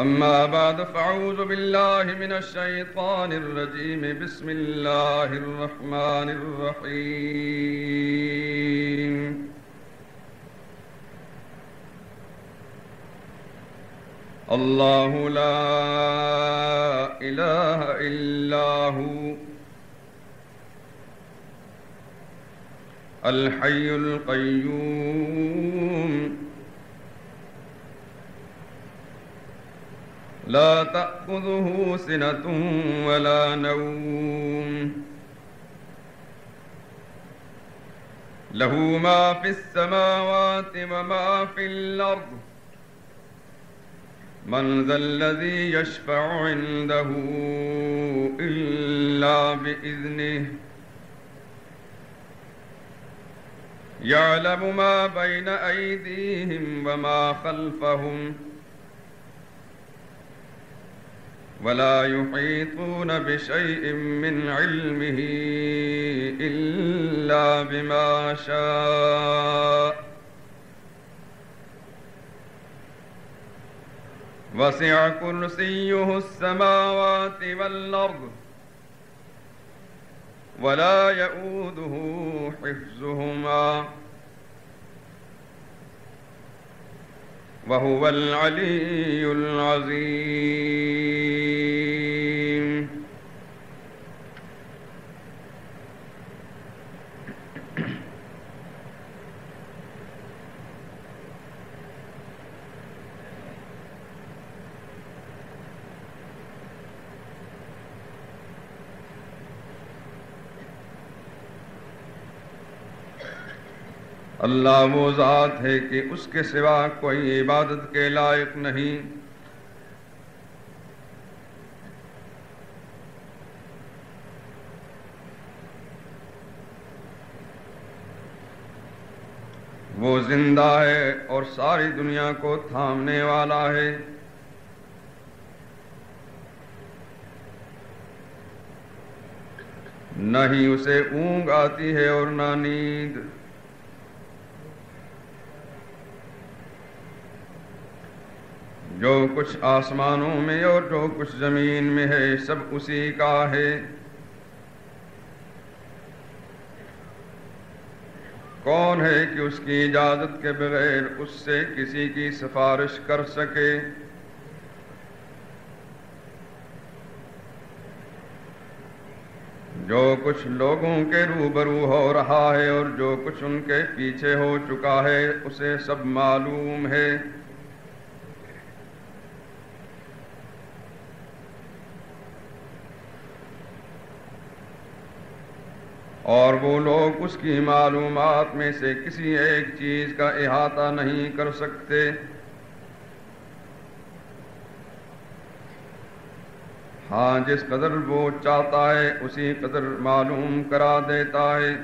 أما بعد فأعوذ بالله من الشيطان الرجيم. بسم الله الرحمن الرحيم. الله لا إله إلا هو الحي القيوم لا تأخذه سنة ولا نوم له ما في السماوات وما في الأرض من ذا الذي يشفع عنده إلا بإذنه يعلم ما بين أيديهم وما خلفهم ولا يحيطون بشيء من علمه إلا بما شاء وسع كرسيه السماوات والأرض ولا يؤوده حفظهما وهو العلي العظيم. اللہ وہ ذات ہے کہ اس کے سوا کوئی عبادت کے لائق نہیں، وہ زندہ ہے اور ساری دنیا کو تھامنے والا ہے، نہ ہی اسے اونگ آتی ہے اور نہ نیند، جو کچھ آسمانوں میں اور جو کچھ زمین میں ہے سب اسی کا ہے۔ کون ہے کہ اس کی اجازت کے بغیر اس سے کسی کی سفارش کر سکے؟ جو کچھ لوگوں کے روبرو ہو رہا ہے اور جو کچھ ان کے پیچھے ہو چکا ہے اسے سب معلوم ہے۔ اور وہ لوگ اس کی معلومات میں سے کسی ایک چیز کا احاطہ نہیں کر سکتے۔ ہاں جس قدر وہ چاہتا ہے اسی قدر معلوم کرا دیتا ہے۔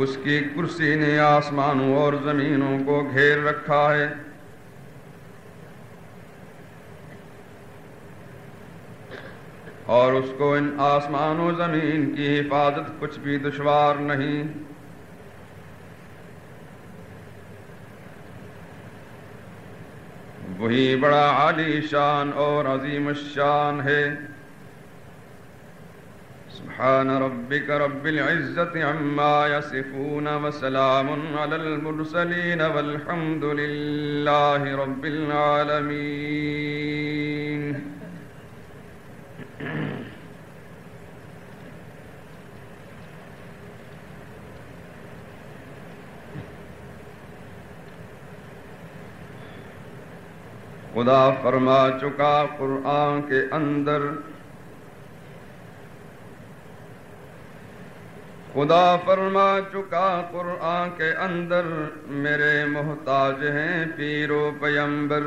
اس کی کرسی نے آسمانوں اور زمینوں کو گھیر رکھا ہے، اور اس کو ان آسمان و زمین کی حفاظت کچھ بھی دشوار نہیں۔ وہی بڑا عالی شان اور عظیم الشان ہے۔ سبحان ربك رب العزة عما يصفون وسلام على المرسلين والحمد لله رب العالمين۔ خدا فرما چکا قرآن کے اندر، خدا فرما چکا قرآن کے اندر، میرے محتاج ہیں پیر و پیمبر،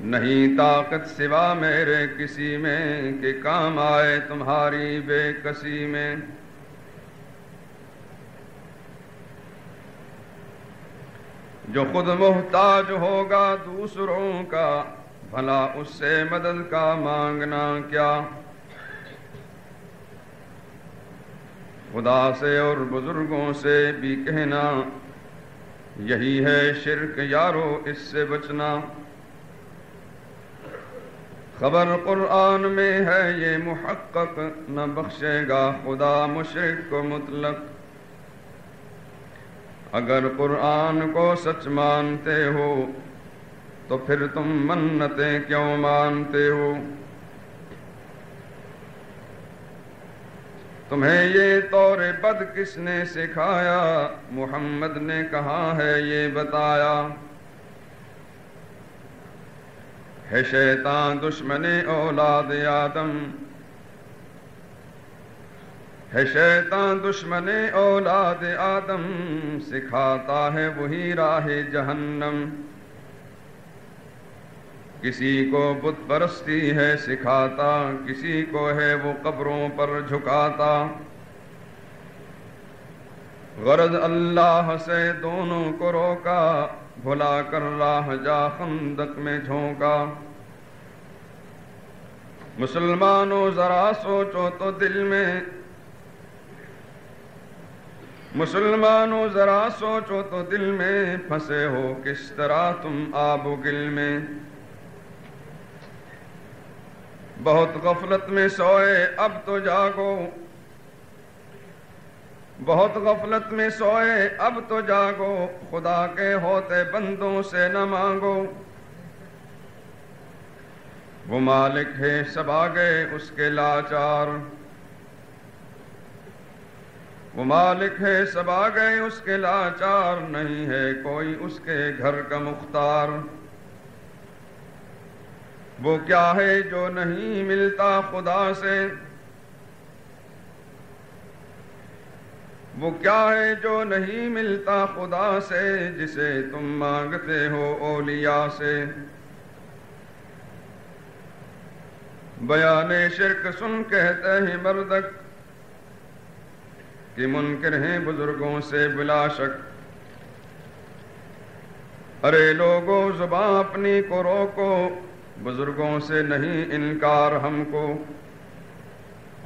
نہیں طاقت سوا میرے کسی میں کہ کام آئے تمہاری بے کسی میں۔ جو خود محتاج ہوگا دوسروں کا، بھلا اس سے مدد کا مانگنا کیا۔ خدا سے اور بزرگوں سے بھی کہنا، یہی ہے شرک یارو، اس سے بچنا۔ خبر قرآن میں ہے یہ محقق، نہ بخشے گا خدا مشرک کو مطلق۔ اگر قرآن کو سچ مانتے ہو تو پھر تم منتیں کیوں مانتے ہو؟ تمہیں یہ طور بد کس نے سکھایا؟ محمد نے کہاں ہے یہ بتایا۔ ہے شیطان دشمن اولاد آدم، ہے شیطان دشمن اولاد آدم، سکھاتا ہے وہی راہ جہنم۔ کسی کو بت پرستی ہے سکھاتا، کسی کو ہے وہ قبروں پر جھکاتا۔ غرض اللہ سے دونوں کو روکا، بھلا کر راہ جا خندق میں جھونکا۔ مسلمانوں ذرا سوچو تو دل میں، مسلمانوں ذرا سوچو تو دل میں، پھنسے ہو کس طرح تم آب و گل میں۔ بہت غفلت میں سوئے اب تو جاگو، بہت غفلت میں سوئے اب تو جاگو، خدا کے ہوتے بندوں سے نہ مانگو۔ وہ مالک ہے سب آگے اس کے لاچار، وہ مالک ہے سب آگے اس کے لاچار، نہیں ہے کوئی اس کے گھر کا مختار۔ وہ کیا ہے جو نہیں ملتا خدا سے، وہ کیا ہے جو نہیں ملتا خدا سے، جسے تم مانگتے ہو اولیاء سے۔ بیان شرک سن کہتے ہیں مردک، کہ منکر ہیں بزرگوں سے بلا شک۔ ارے لوگوں زباں اپنی کو روکو، بزرگوں سے نہیں انکار ہم کو۔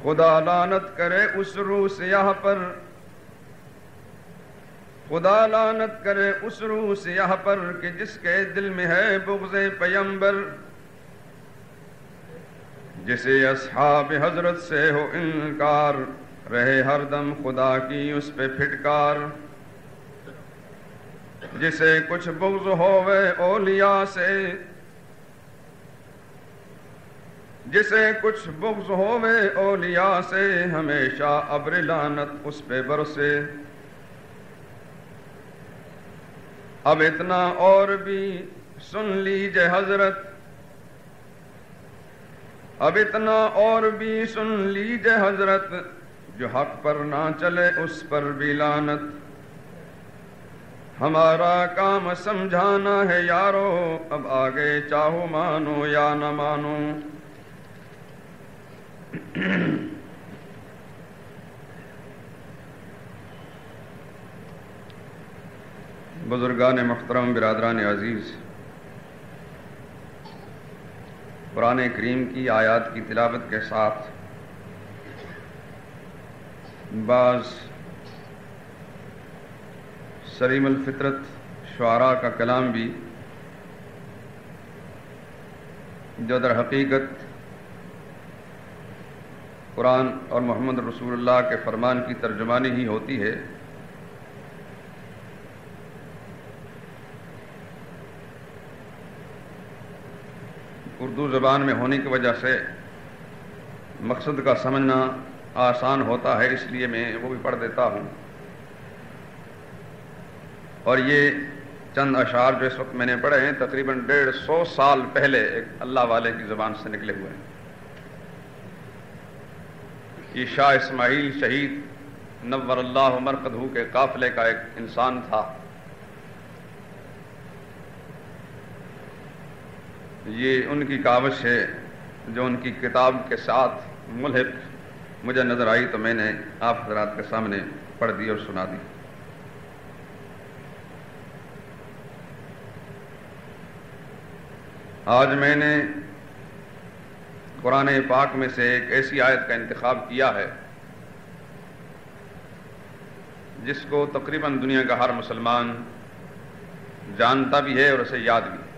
خدا لعنت کرے اس روح سیاہ پر، خدا لعنت کرے اس روح سیاہ پر، کہ جس کے دل میں ہے بغض پیمبر۔ جسے اصحاب حضرت سے ہو انکار، رہے ہر دم خدا کی اس پہ پھٹکار۔ جسے کچھ بغض ہووے اولیاء سے، جسے کچھ بغض ہووے اولیاء سے، ہمیشہ ابر لعنت اس پہ برسے۔ اب اتنا اور بھی سن لیجئے حضرت، اب اتنا اور بھی سن لیجئے حضرت، جو حق پر نہ چلے اس پر بھی لعنت۔ ہمارا کام سمجھانا ہے یارو، اب آگے چاہو مانو یا نہ مانو۔ بزرگان محترم، برادران عزیز، قرآن کریم کی آیات کی تلاوت کے ساتھ بعض سلیم الفطرت شعراء کا کلام بھی، جو در حقیقت قرآن اور محمد رسول اللہ کے فرمان کی ترجمانی ہی ہوتی ہے، اردو زبان میں ہونے کی وجہ سے مقصد کا سمجھنا آسان ہوتا ہے، اس لیے میں وہ بھی پڑھ دیتا ہوں۔ اور یہ چند اشعار جو اس وقت میں نے پڑھے ہیں تقریباً 150 سال پہلے ایک اللہ والے کی زبان سے نکلے ہوئے ہیں۔ یہ شاہ اسماعیل شہید نور اللہ مرقدہ کے قافلے کا ایک انسان تھا۔ یہ ان کی کاوش ہے جو ان کی کتاب کے ساتھ ملحق مجھے نظر آئی، تو میں نے آپ حضرات کے سامنے پڑھ دی اور سنا دی۔ آج میں نے قرآن پاک میں سے ایک ایسی آیت کا انتخاب کیا ہے جس کو تقریباً دنیا کا ہر مسلمان جانتا بھی ہے اور اسے یاد بھی ہے۔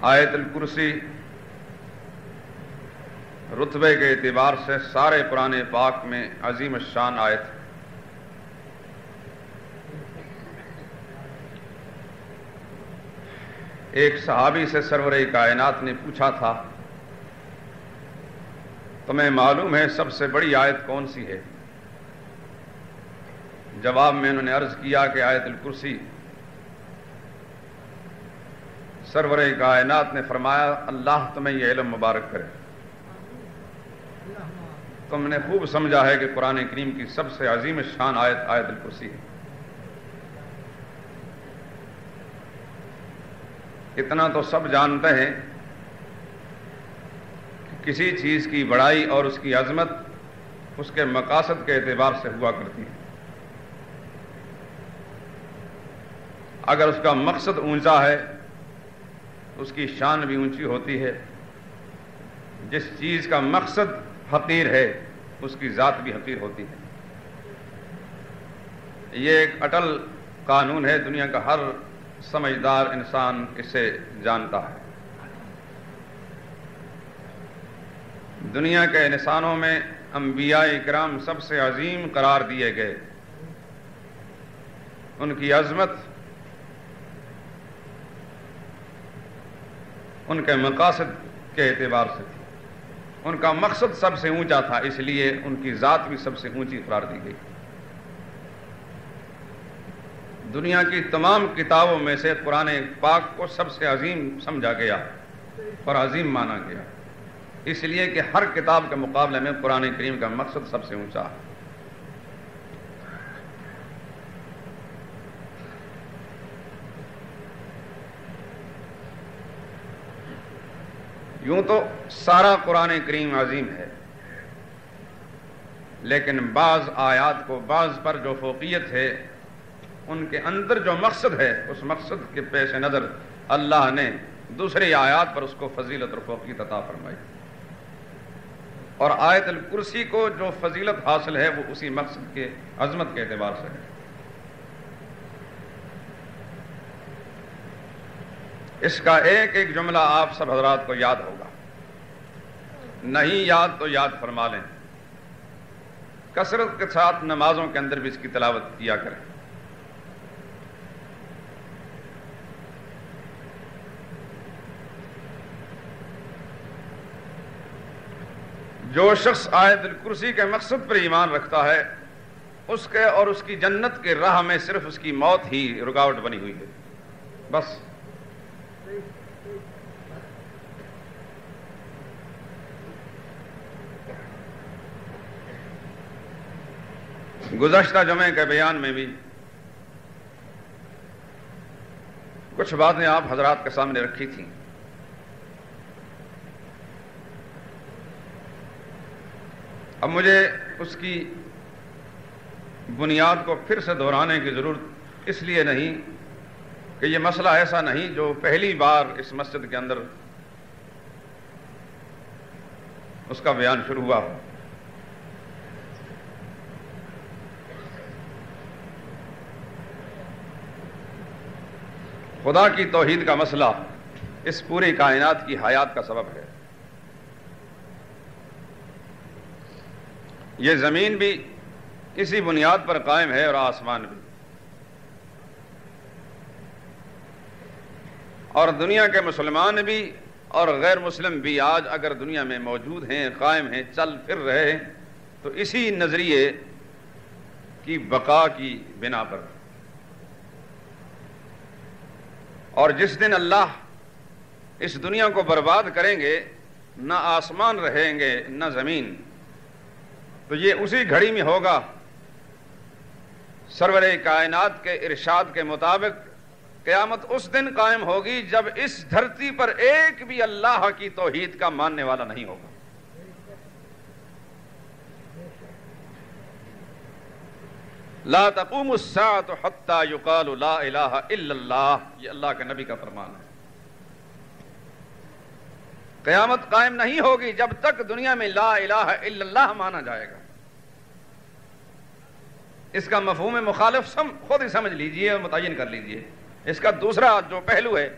آیت الکرسی رتبے کے اعتبار سے سارے قرآن پاک میں عظیم الشان آیت ہے۔ ایک صحابی سے سرور کائنات نے پوچھا تھا، تمہیں معلوم ہے سب سے بڑی آیت کون سی ہے؟ جواب میں انہوں نے عرض کیا کہ آیت الکرسی۔ سرور کائنات نے فرمایا، اللہ تمہیں یہ علم مبارک کرے، تم نے خوب سمجھا ہے کہ قرآن کریم کی سب سے عظیم شان آیت آیت الکرسی ہے۔ اتنا تو سب جانتے ہیں کہ کسی چیز کی بڑائی اور اس کی عظمت اس کے مقاصد کے اعتبار سے ہوا کرتی ہے۔ اگر اس کا مقصد اونچا ہے اس کی شان بھی اونچی ہوتی ہے، جس چیز کا مقصد حقیر ہے اس کی ذات بھی حقیر ہوتی ہے۔ یہ ایک اٹل قانون ہے، دنیا کا ہر سمجھدار انسان اسے جانتا ہے۔ دنیا کے انسانوں میں انبیاء کرام سب سے عظیم قرار دیے گئے، ان کی عظمت ان کے مقاصد کے اعتبار سے تھی، ان کا مقصد سب سے اونچا تھا، اس لیے ان کی ذات بھی سب سے اونچی قرار دی گئی۔ دنیا کی تمام کتابوں میں سے قرآن پاک کو سب سے عظیم سمجھا گیا اور عظیم مانا گیا، اس لیے کہ ہر کتاب کے مقابلے میں قرآن کریم کا مقصد سب سے اونچا ہے۔ یوں تو سارا قرآن کریم عظیم ہے، لیکن بعض آیات کو بعض پر جو فوقیت ہے، ان کے اندر جو مقصد ہے، اس مقصد کے پیش نظر اللہ نے دوسری آیات پر اس کو فضیلت اور فوقیت عطا فرمائی، اور آیت الکرسی کو جو فضیلت حاصل ہے وہ اسی مقصد کے عظمت کے اعتبار سے ہے۔ اس کا ایک ایک جملہ آپ سب حضرات کو یاد ہوگا، نہیں یاد تو یاد فرما لیں، کثرت کے ساتھ نمازوں کے اندر بھی اس کی تلاوت کیا کریں۔ جو شخص آیت الکرسی کے مقصد پر ایمان رکھتا ہے، اس کے اور اس کی جنت کے راہ میں صرف اس کی موت ہی رکاوٹ بنی ہوئی ہے، بس۔ گزشتہ جمعے کے بیان میں بھی کچھ باتیں آپ حضرات کے سامنے رکھی تھیں۔ اب مجھے اس کی بنیاد کو پھر سے دہرانے کی ضرورت اس لیے نہیں کہ یہ مسئلہ ایسا نہیں جو پہلی بار اس مسجد کے اندر اس کا بیان شروع ہوا ہو۔ خدا کی توحید کا مسئلہ اس پوری کائنات کی حیات کا سبب ہے۔ یہ زمین بھی اسی بنیاد پر قائم ہے اور آسمان بھی، اور دنیا کے مسلمان بھی اور غیر مسلم بھی آج اگر دنیا میں موجود ہیں، قائم ہیں، چل پھر رہے ہیں، تو اسی نظریے کی بقا کی بنا پر۔ اور جس دن اللہ اس دنیا کو برباد کریں گے، نہ آسمان رہیں گے نہ زمین، تو یہ اسی گھڑی میں ہوگا سرور کائنات کے ارشاد کے مطابق قیامت اس دن قائم ہوگی جب اس دھرتی پر ایک بھی اللہ کی توحید کا ماننے والا نہیں ہوگا۔ لا تقوم الساعة حتى يقال لا الہ الا اللہ، یہ اللہ کے نبی کا فرمان ہے۔ قیامت قائم نہیں ہوگی جب تک دنیا میں لا الہ الا اللہ مانا جائے گا۔ اس کا مفہوم مخالف خود ہی سمجھ لیجئے اور متعین کر لیجئے۔ اس کا دوسرا جو پہلو ہے،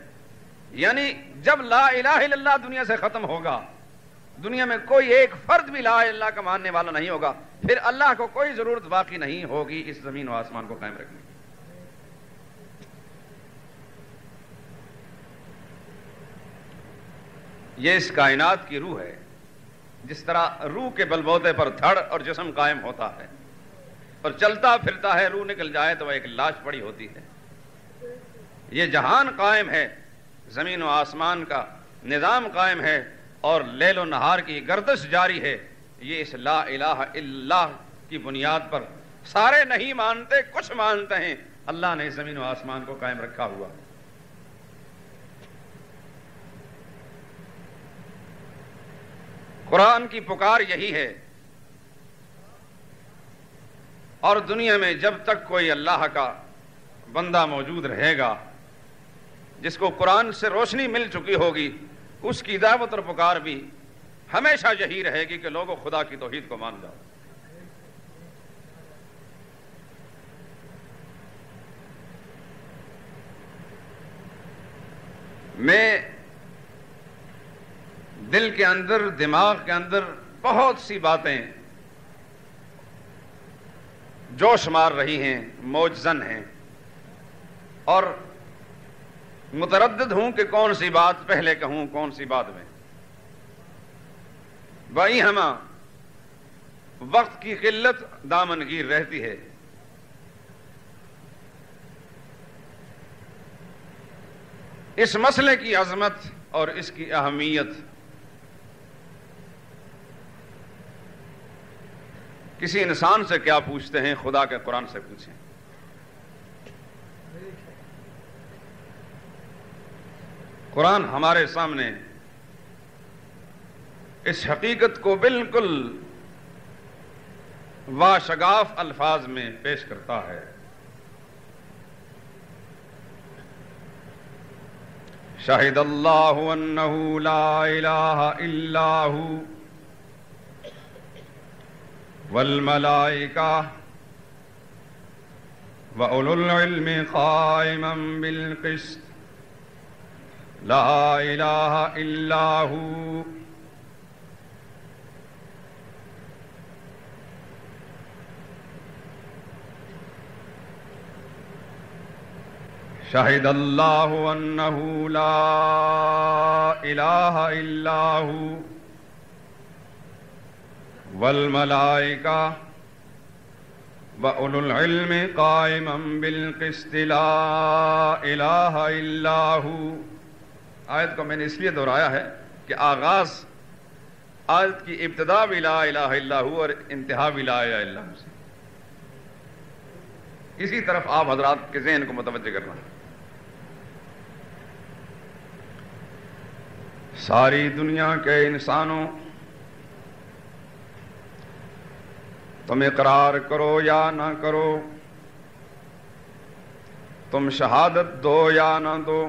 یعنی جب لا الہ الا اللہ دنیا سے ختم ہوگا، دنیا میں کوئی ایک فرد بھی لا الہ الا اللہ کا ماننے والا نہیں ہوگا، پھر اللہ کو کوئی ضرورت باقی نہیں ہوگی اس زمین و آسمان کو قائم رکھنے کی۔ یہ اس کائنات کی روح ہے۔ جس طرح روح کے بلبوتے پر دھڑ اور جسم قائم ہوتا ہے اور چلتا پھرتا ہے، روح نکل جائے تو وہ ایک لاش پڑی ہوتی ہے۔ یہ جہان قائم ہے، زمین و آسمان کا نظام قائم ہے اور لیل و نہار کی گردش جاری ہے، یہ اس لا الہ الا اللہ کی بنیاد پر۔ سارے نہیں مانتے، کچھ مانتے ہیں، اللہ نے زمین و آسمان کو قائم رکھا ہوا۔ قرآن کی پکار یہی ہے، اور دنیا میں جب تک کوئی اللہ کا بندہ موجود رہے گا جس کو قرآن سے روشنی مل چکی ہوگی، اس کی دعوت اور پکار بھی ہمیشہ یہی رہے گی کہ لوگوں خدا کی توحید کو مان جاؤ۔ میں دل کے اندر، دماغ کے اندر بہت سی باتیں جوش مار رہی ہیں، موج زن ہیں، اور متردد ہوں کہ کون سی بات پہلے کہوں، کون سی بعد میں۔ بھائی ہماں وقت کی قلت دامنگیر رہتی ہے۔ اس مسئلے کی عظمت اور اس کی اہمیت کسی انسان سے کیا پوچھتے ہیں، خدا کے قرآن سے پوچھیں۔ قرآن ہمارے سامنے اس حقیقت کو بالکل واشگاف الفاظ میں پیش کرتا ہے۔ شہد اللہ انہ لا الہ الا ہو والملائکہ وَأُولُو الْعِلْمِ قَائِمًا بِالْقِسْطِ لا الہ الا ہو شہد اللہ انہ لا الہ الا ہو والملائکہ وَأُولُو الْعِلْمِ قَائِمًا بِالْقِسْطِ لَا إِلَٰهَ إِلَّا هُوَ۔ آیت کو میں نے اس لیے دہرایا ہے کہ آغاز آیت کی ابتدا بھی لا الہ الا ہو اور انتہا بھی لا الہ الا ہو سے، اسی طرف آپ حضرات کے ذہن کو متوجہ کرنا۔ ساری دنیا کے انسانوں، تم اقرار کرو یا نہ کرو، تم شہادت دو یا نہ دو،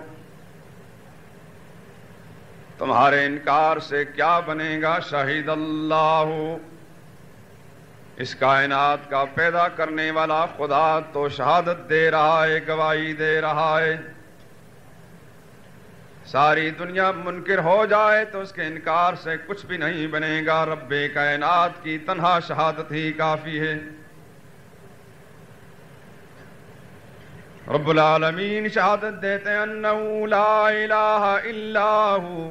تمہارے انکار سے کیا بنے گا؟ شہید اللہ، اس کائنات کا پیدا کرنے والا خدا تو شہادت دے رہا ہے، گواہی دے رہا ہے۔ ساری دنیا منکر ہو جائے تو اس کے انکار سے کچھ بھی نہیں بنے گا، رب کائنات کی تنہا شہادت ہی کافی ہے۔ رب العالمین شہادت دیتے ہیں انہ لا الہ الا ہو،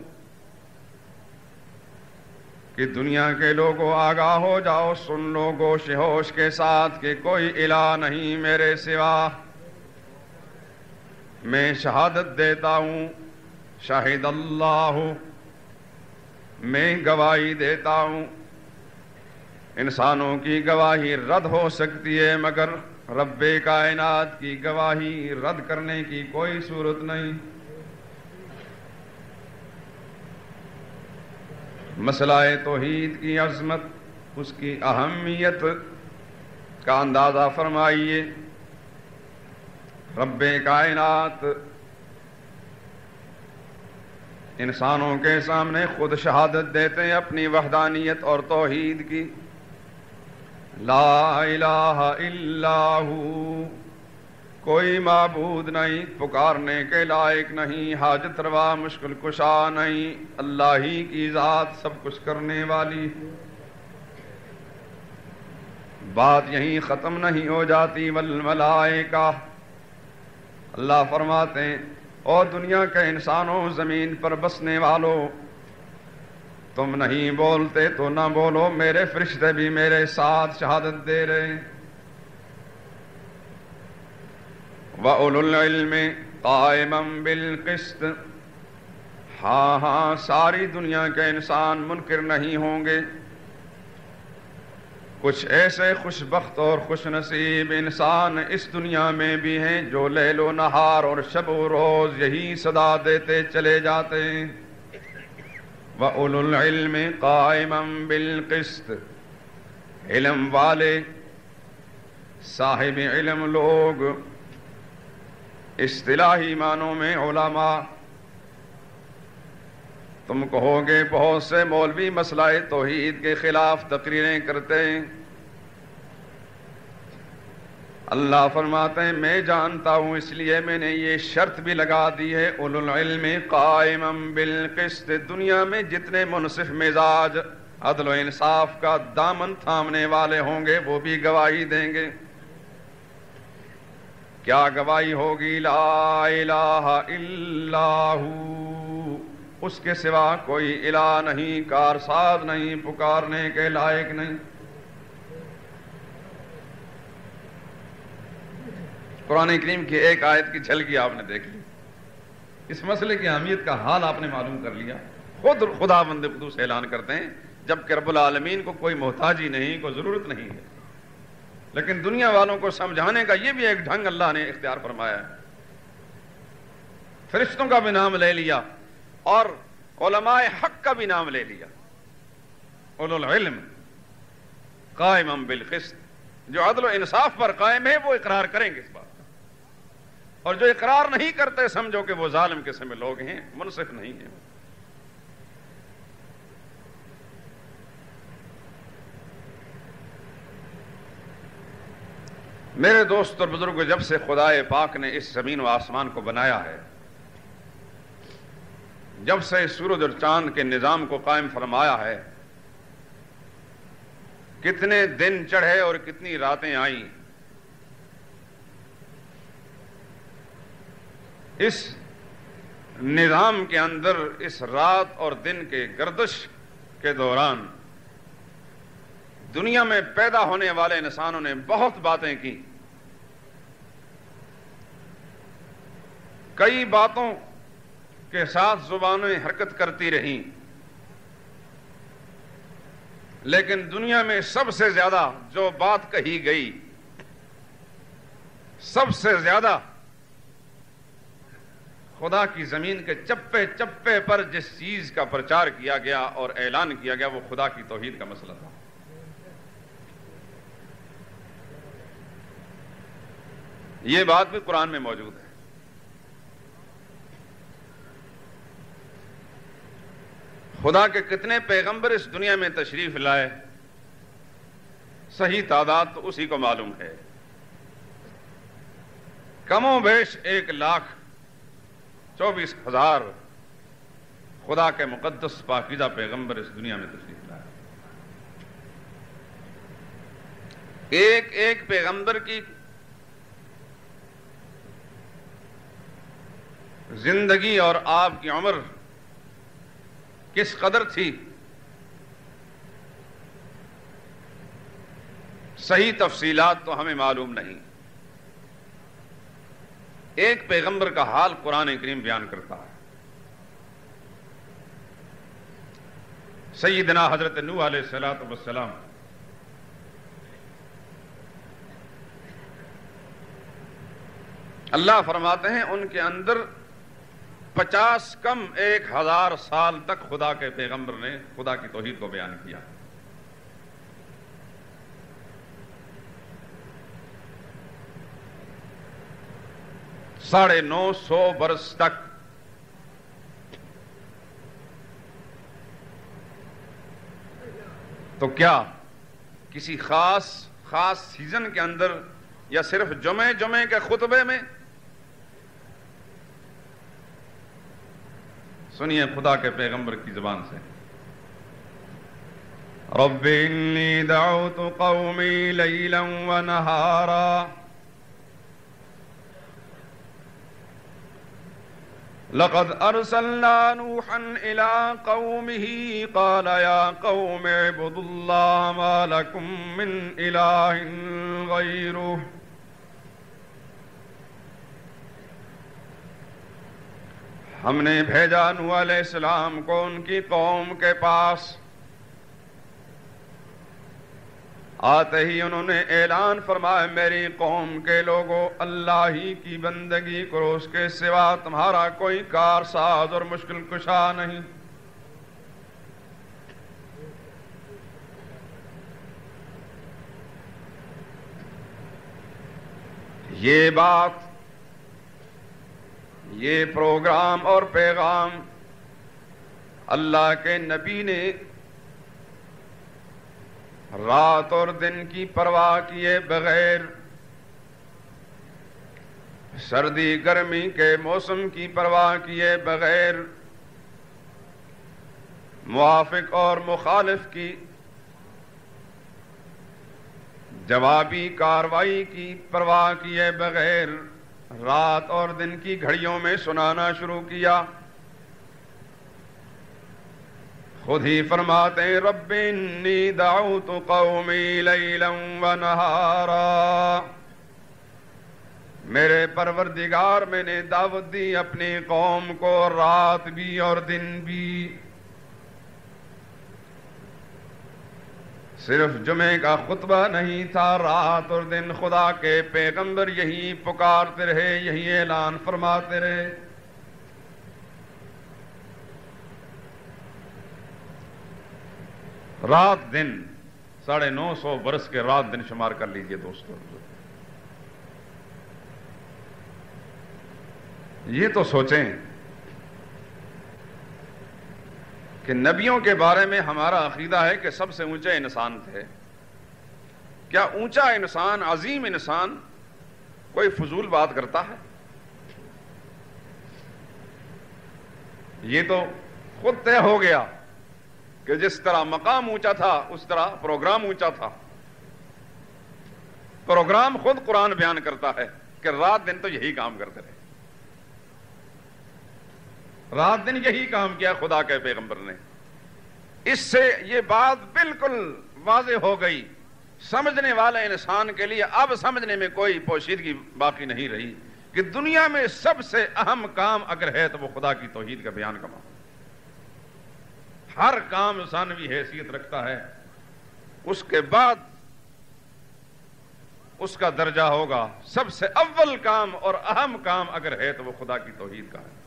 کہ دنیا کے لوگوں آگاہ ہو جاؤ، سن لو گوش ہوش کے ساتھ کہ کوئی الہ نہیں میرے سوا۔ میں شہادت دیتا ہوں، شاہد اللہ، میں گواہی دیتا ہوں۔ انسانوں کی گواہی رد ہو سکتی ہے مگر رب کائنات کی گواہی رد کرنے کی کوئی صورت نہیں۔ مسئلہ توحید کی عظمت، اس کی اہمیت کا اندازہ فرمائیے۔ رب کائنات انسانوں کے سامنے خود شہادت دیتے ہیں اپنی وحدانیت اور توحید کی۔ لا الہ الا ہو، کوئی معبود نہیں، پکارنے کے لائق نہیں، حاجت روا مشکل کشا نہیں، اللہ ہی کی ذات سب کچھ کرنے والی ہے۔ بات یہیں ختم نہیں ہو جاتی، والملائکہ، اللہ فرماتے ہیں اور دنیا کے انسانوں، زمین پر بسنے والوں، تم نہیں بولتے تو نہ بولو، میرے فرشتے بھی میرے ساتھ شہادت دے رہے ہیں۔ وَأُولُو الْعِلْمِ قَائِمًا بِالْقِسْطِ، ہاں ساری دنیا کے انسان منکر نہیں ہوں گے۔ کچھ ایسے خوش بخت اور خوش نصیب انسان اس دنیا میں بھی ہیں جو لیل و نہار اور شب و روز یہی صدا دیتے چلے جاتے ہیں۔ وَأُولُو الْعِلْمِ قَائِمًا بِالْقِسْطِ، علم والے، صاحب علم لوگ، اصطلاحی معنوں میں علماء۔ تم کہو گے بہت سے مولوی مسئلہ توحید کے خلاف تقریریں کرتے ہیں، اللہ فرماتے ہیں میں جانتا ہوں، اس لیے میں نے یہ شرط بھی لگا دی ہے، اولو العلم قائما بالقسط، دنیا میں جتنے منصف مزاج عدل و انصاف کا دامن تھامنے والے ہوں گے وہ بھی گواہی دیں گے۔ کیا گواہی ہوگی؟ لا الہ الا ہو، اس کے سوا کوئی الہ نہیں، کارساز نہیں، پکارنے کے لائق نہیں۔ قرآن کریم کی ایک آیت کی جھلکی آپ نے دیکھ لی، اس مسئلے کی اہمیت کا حال آپ نے معلوم کر لیا۔ خود خدا بند قدوس اعلان کرتے ہیں جبکہ رب العالمین کو کوئی محتاجی نہیں، کوئی ضرورت نہیں ہے، لیکن دنیا والوں کو سمجھانے کا یہ بھی ایک ڈھنگ اللہ نے اختیار فرمایا ہے۔ فرشتوں کا بھی نام لے لیا اور علماء حق کا بھی نام لے لیا۔ اولو العلم قائما بالقسط، جو عدل و انصاف پر قائم ہے وہ اقرار کریں گے اس بات کا، اور جو اقرار نہیں کرتے سمجھو کہ وہ ظالم قسم میں لوگ ہیں، منصف نہیں ہیں۔ میرے دوست اور بزرگوں، جب سے خدا پاک نے اس زمین و آسمان کو بنایا ہے، جب سے سورج اور چاند کے نظام کو قائم فرمایا ہے، کتنے دن چڑھے اور کتنی راتیں آئیں، اس نظام کے اندر اس رات اور دن کے گردش کے دوران دنیا میں پیدا ہونے والے انسانوں نے بہت باتیں کی، کئی باتوں کے ساتھ زبانیں حرکت کرتی رہیں، لیکن دنیا میں سب سے زیادہ جو بات کہی گئی، سب سے زیادہ خدا کی زمین کے چپے چپے پر جس چیز کا پرچار کیا گیا اور اعلان کیا گیا وہ خدا کی توحید کا مسئلہ تھا۔ یہ بات بھی قرآن میں موجود ہے۔ خدا کے کتنے پیغمبر اس دنیا میں تشریف لائے، صحیح تعداد تو اسی کو معلوم ہے، کم و بیش 1,24,000 خدا کے مقدس پاکیزہ پیغمبر اس دنیا میں تشریف لائے۔ ایک ایک پیغمبر کی زندگی اور آپ کی عمر کس قدر تھی، صحیح تفصیلات تو ہمیں معلوم نہیں۔ ایک پیغمبر کا حال قرآن کریم بیان کرتا ہے۔ سیدنا حضرت نوح علیہ السلام اللہ فرماتے ہیں ان کے اندر 50 کم 1,000 سال تک خدا کے پیغمبر نے خدا کی توحید کو بیان کیا۔ 950 برس تک تو کیا کسی خاص سیزن کے اندر یا صرف جمعے کے خطبے میں؟ سنیے خدا کے پیغمبر کی زبان سے، رب انی دعوت قومی لیلا ونہارا لقد ارسلنا نوحا الى قومه قال یا قوم اعبدوا اللہ ما لکم من الہ غیرہ۔ ہم نے بھیجا نوح علیہ السلام کو ان کی قوم کے پاس، آتے ہی انہوں نے اعلان فرمایا میری قوم کے لوگوں اللہ ہی کی بندگی کرو، اس کے سوا تمہارا کوئی کارساز اور مشکل کشا نہیں۔ یہ بات، یہ پروگرام اور پیغام اللہ کے نبی نے رات اور دن کی پرواہ کیے بغیر، سردی گرمی کے موسم کی پرواہ کیے بغیر، موافق اور مخالف کی جوابی کارروائی کی پرواہ کیے بغیر رات اور دن کی گھڑیوں میں سنانا شروع کیا۔ خود ہی فرماتے ہیں رب انی دعوت قومی لیلا ونہارا، میرے پروردگار میں نے دعوت دی اپنی قوم کو رات بھی اور دن بھی۔ صرف جمعے کا خطبہ نہیں تھا، رات اور دن خدا کے پیغمبر یہی پکارتے رہے، یہی اعلان فرماتے رہے۔ رات دن 950 برس کے رات دن شمار کر لیجئے دوستو۔ یہ تو سوچیں کہ نبیوں کے بارے میں ہمارا عقیدہ ہے کہ سب سے اونچے انسان تھے۔ کیا اونچا انسان، عظیم انسان کوئی فضول بات کرتا ہے؟ یہ تو خود طے ہو گیا کہ جس طرح مقام اونچا تھا اس طرح پروگرام اونچا تھا۔ پروگرام خود قرآن بیان کرتا ہے کہ رات دن تو یہی کام کرتے رہے، رات دن یہی کام کیا خدا کے پیغمبر نے۔ اس سے یہ بات بالکل واضح ہو گئی، سمجھنے والے انسان کے لیے اب سمجھنے میں کوئی پوشیدگی باقی نہیں رہی کہ دنیا میں سب سے اہم کام اگر ہے تو وہ خدا کی توحید کا بیان کا معاملہ۔ ہر کام ثانوی حیثیت رکھتا ہے، اس کے بعد اس کا درجہ ہوگا سب سے اول کام اور اہم کام اگر ہے تو وہ خدا کی توحید کا ہے۔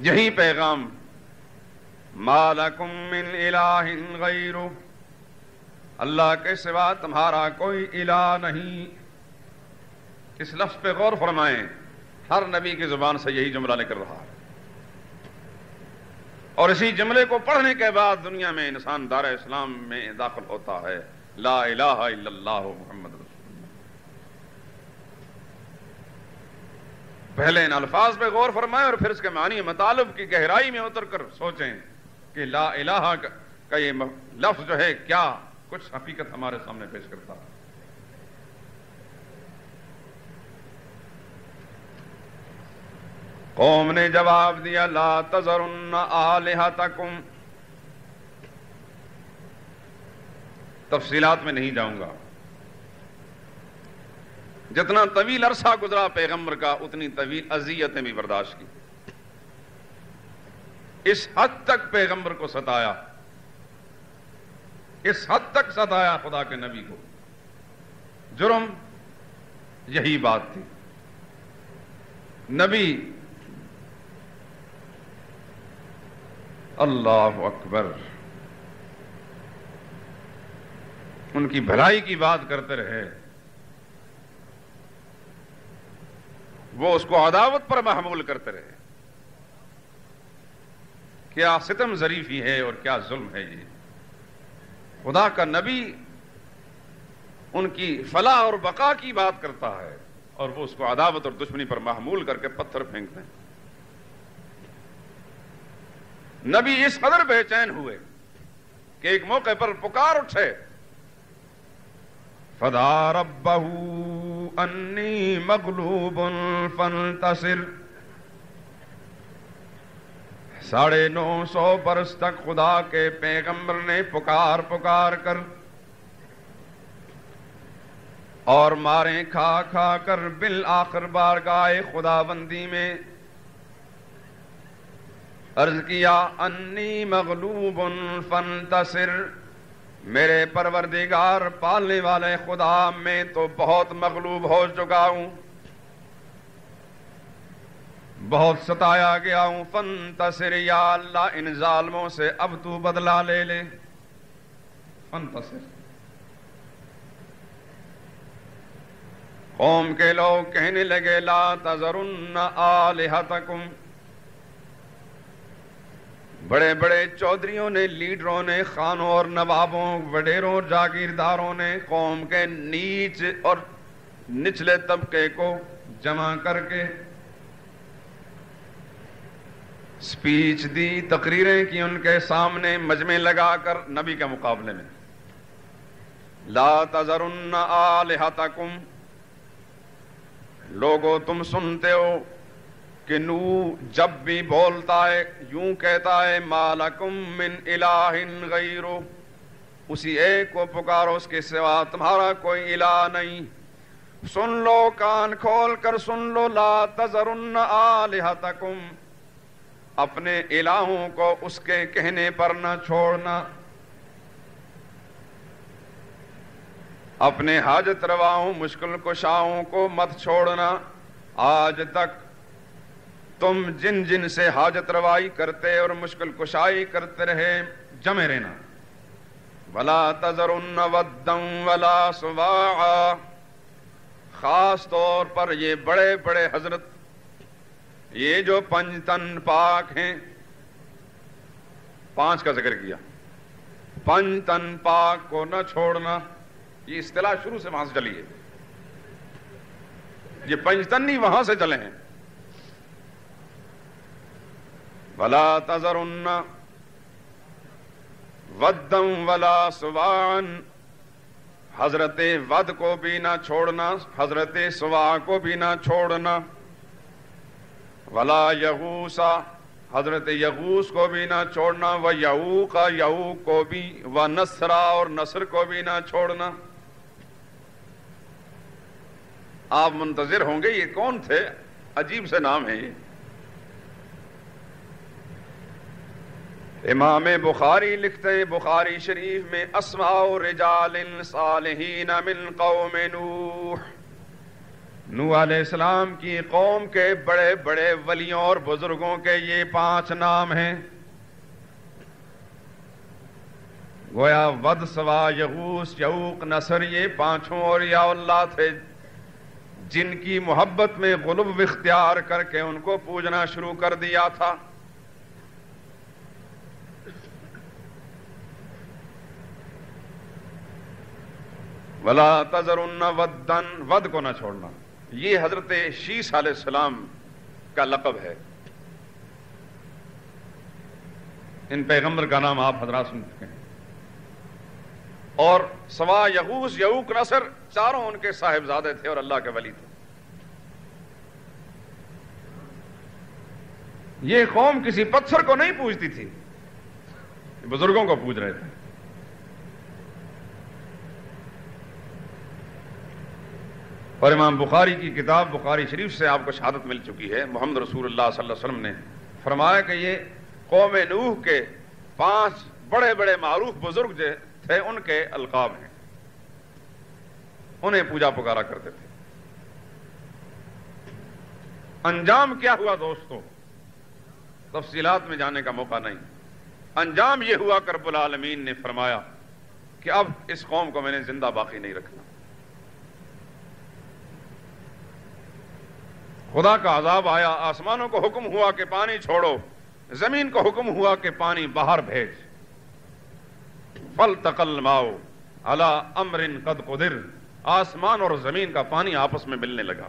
یہی پیغام ما لکم من الہ غیرہ، اللہ کے سوا تمہارا کوئی الہ نہیں۔ اس لفظ پہ غور فرمائیں، ہر نبی کی زبان سے یہی جملہ نکل رہا ہے، اور اسی جملے کو پڑھنے کے بعد دنیا میں انسان دار اسلام میں داخل ہوتا ہے، لا الہ الا اللہ محمد رسول اللہ۔ پہلے ان الفاظ پہ غور فرمائیں اور پھر اس کے معنی مطالب کی گہرائی میں اتر کر سوچیں کہ لا الہ کا یہ لفظ جو ہے کیا کچھ حقیقت ہمارے سامنے پیش کرتا ہے۔ قوم نے جواب دیا لا تذرن آلہتکم، تفصیلات میں نہیں جاؤں گا، جتنا طویل عرصہ گزرا پیغمبر کا اتنی طویل اذیتیں بھی برداشت کی، اس حد تک پیغمبر کو ستایا، اس حد تک ستایا خدا کے نبی کو۔ جرم یہی بات تھی، نبی اللہ اکبر ان کی بھلائی کی بات کرتے رہے، وہ اس کو عداوت پر محمول کرتے رہے. کیا ستم ظریفی ہے اور کیا ظلم ہے یہ. خدا کا نبی ان کی فلاح اور بقا کی بات کرتا ہے اور وہ اس کو عداوت اور دشمنی پر محمول کر کے پتھر پھینکتے ہیں. نبی اس قدر بے چین ہوئے کہ ایک موقع پر پکار اٹھے، فدعا ربہ انی مغلوب فانتصر. 950 برس تک خدا کے پیغمبر نے پکار پکار کر اور ماریں کھا کھا کر بالآخر بارگاہ خدا بندی میں عرض کیا، انی مغلوب فانتصر. میرے پروردگار پالنے والے خدا، میں تو بہت مغلوب ہو چکا ہوں، بہت ستایا گیا ہوں. فانتصر یا اللہ، ان ظالموں سے اب تو بدلہ لے لے. فانتصر. قوم کے لوگ کہنے لگے، لا تذرن آلہتکم. بڑے بڑے چودھریوں نے، لیڈروں نے، خانوں اور نوابوں، وڈیروں، جاگیرداروں نے قوم کے نیچ اور نچلے طبقے کو جمع کر کے سپیچ دی، تقریریں کی ان کے سامنے مجمع لگا کر نبی کے مقابلے میں. لا تذرن آلہتکم. لوگو تم سنتے ہو کہ نوح جب بھی بولتا ہے یوں کہتا ہے، ما لکم من الہ غیرہ. اسی ایک کو پکارو، اس کے سوا تمہارا کوئی الہ نہیں. سن لو، کان کھول کر سن لو. لا تذرن آلہتکم. اپنے الہوں کو اس کے کہنے پر نہ چھوڑنا، اپنے حاجت رواؤں مشکل کشاؤں کو مت چھوڑنا. آج تک تم جن جن سے حاجت روائی کرتے اور مشکل کشائی کرتے رہے، جمے رہنا. ولا تذرن ودا ولا سواعا. خاص طور پر یہ بڑے بڑے حضرت، یہ جو 5 تن پاک ہیں، 5 کا ذکر کیا، 5 تن پاک کو نہ چھوڑنا. یہ اصطلاح شروع سے وہاں سے چلی ہے، یہ 5 تن ہی وہاں سے چلے ہیں. ولا تذرن ودا ولا سواعا. حضرت ود کو بھی نہ چھوڑنا، حضرت سواع کو بھی نہ چھوڑنا. ولا یغوسا. حضرت یغوس کو بھی نہ چھوڑنا. و یعوق، یعوق کو بھی. و نصرا، اور نصر کو بھی نہ چھوڑنا. آپ منتظر ہوں گے یہ کون تھے، عجیب سے نام ہے یہ. امام بخاری لکھتے ہیں بخاری شریف میں، اسماء رجال صالحین من قوم نوح. نوح علیہ السلام کی قوم کے بڑے بڑے ولیوں اور بزرگوں کے یہ 5 نام ہیں. گویا ود، سوا، یغوس، یعوق، نصر، یہ 5 اولیاء اللہ تھے جن کی محبت میں غلو اختیار کر کے ان کو پوجنا شروع کر دیا تھا. ولا تذرن ودن. ود کو نہ چھوڑنا. یہ حضرت شیس علیہ السلام کا لقب ہے. ان پیغمبر کا نام آپ حضرات سن چکے ہیں. اور سوا، یغوس، یعوق، نصر، چاروں ان کے صاحبزادے تھے اور اللہ کے ولی تھے. یہ قوم کسی پتھر کو نہیں پوجتی تھی، بزرگوں کو پوج رہے تھے. اور امام بخاری کی کتاب بخاری شریف سے آپ کو شہادت مل چکی ہے. محمد رسول اللہ صلی اللہ علیہ وسلم نے فرمایا کہ یہ قوم نوح کے 5 بڑے بڑے معروف بزرگ جو تھے ان کے القاب ہیں، انہیں پوجا پکارا کرتے تھے. انجام کیا ہوا دوستو، تفصیلات میں جانے کا موقع نہیں. انجام یہ ہوا کہ رب العالمین نے فرمایا کہ اب اس قوم کو میں نے زندہ باقی نہیں رکھنا. خدا کا عذاب آیا، آسمانوں کو حکم ہوا کہ پانی چھوڑو، زمین کو حکم ہوا کہ پانی باہر بھیج. فالتقى الماء على امر قد قدر، آسمان اور زمین کا پانی آپس میں ملنے لگا.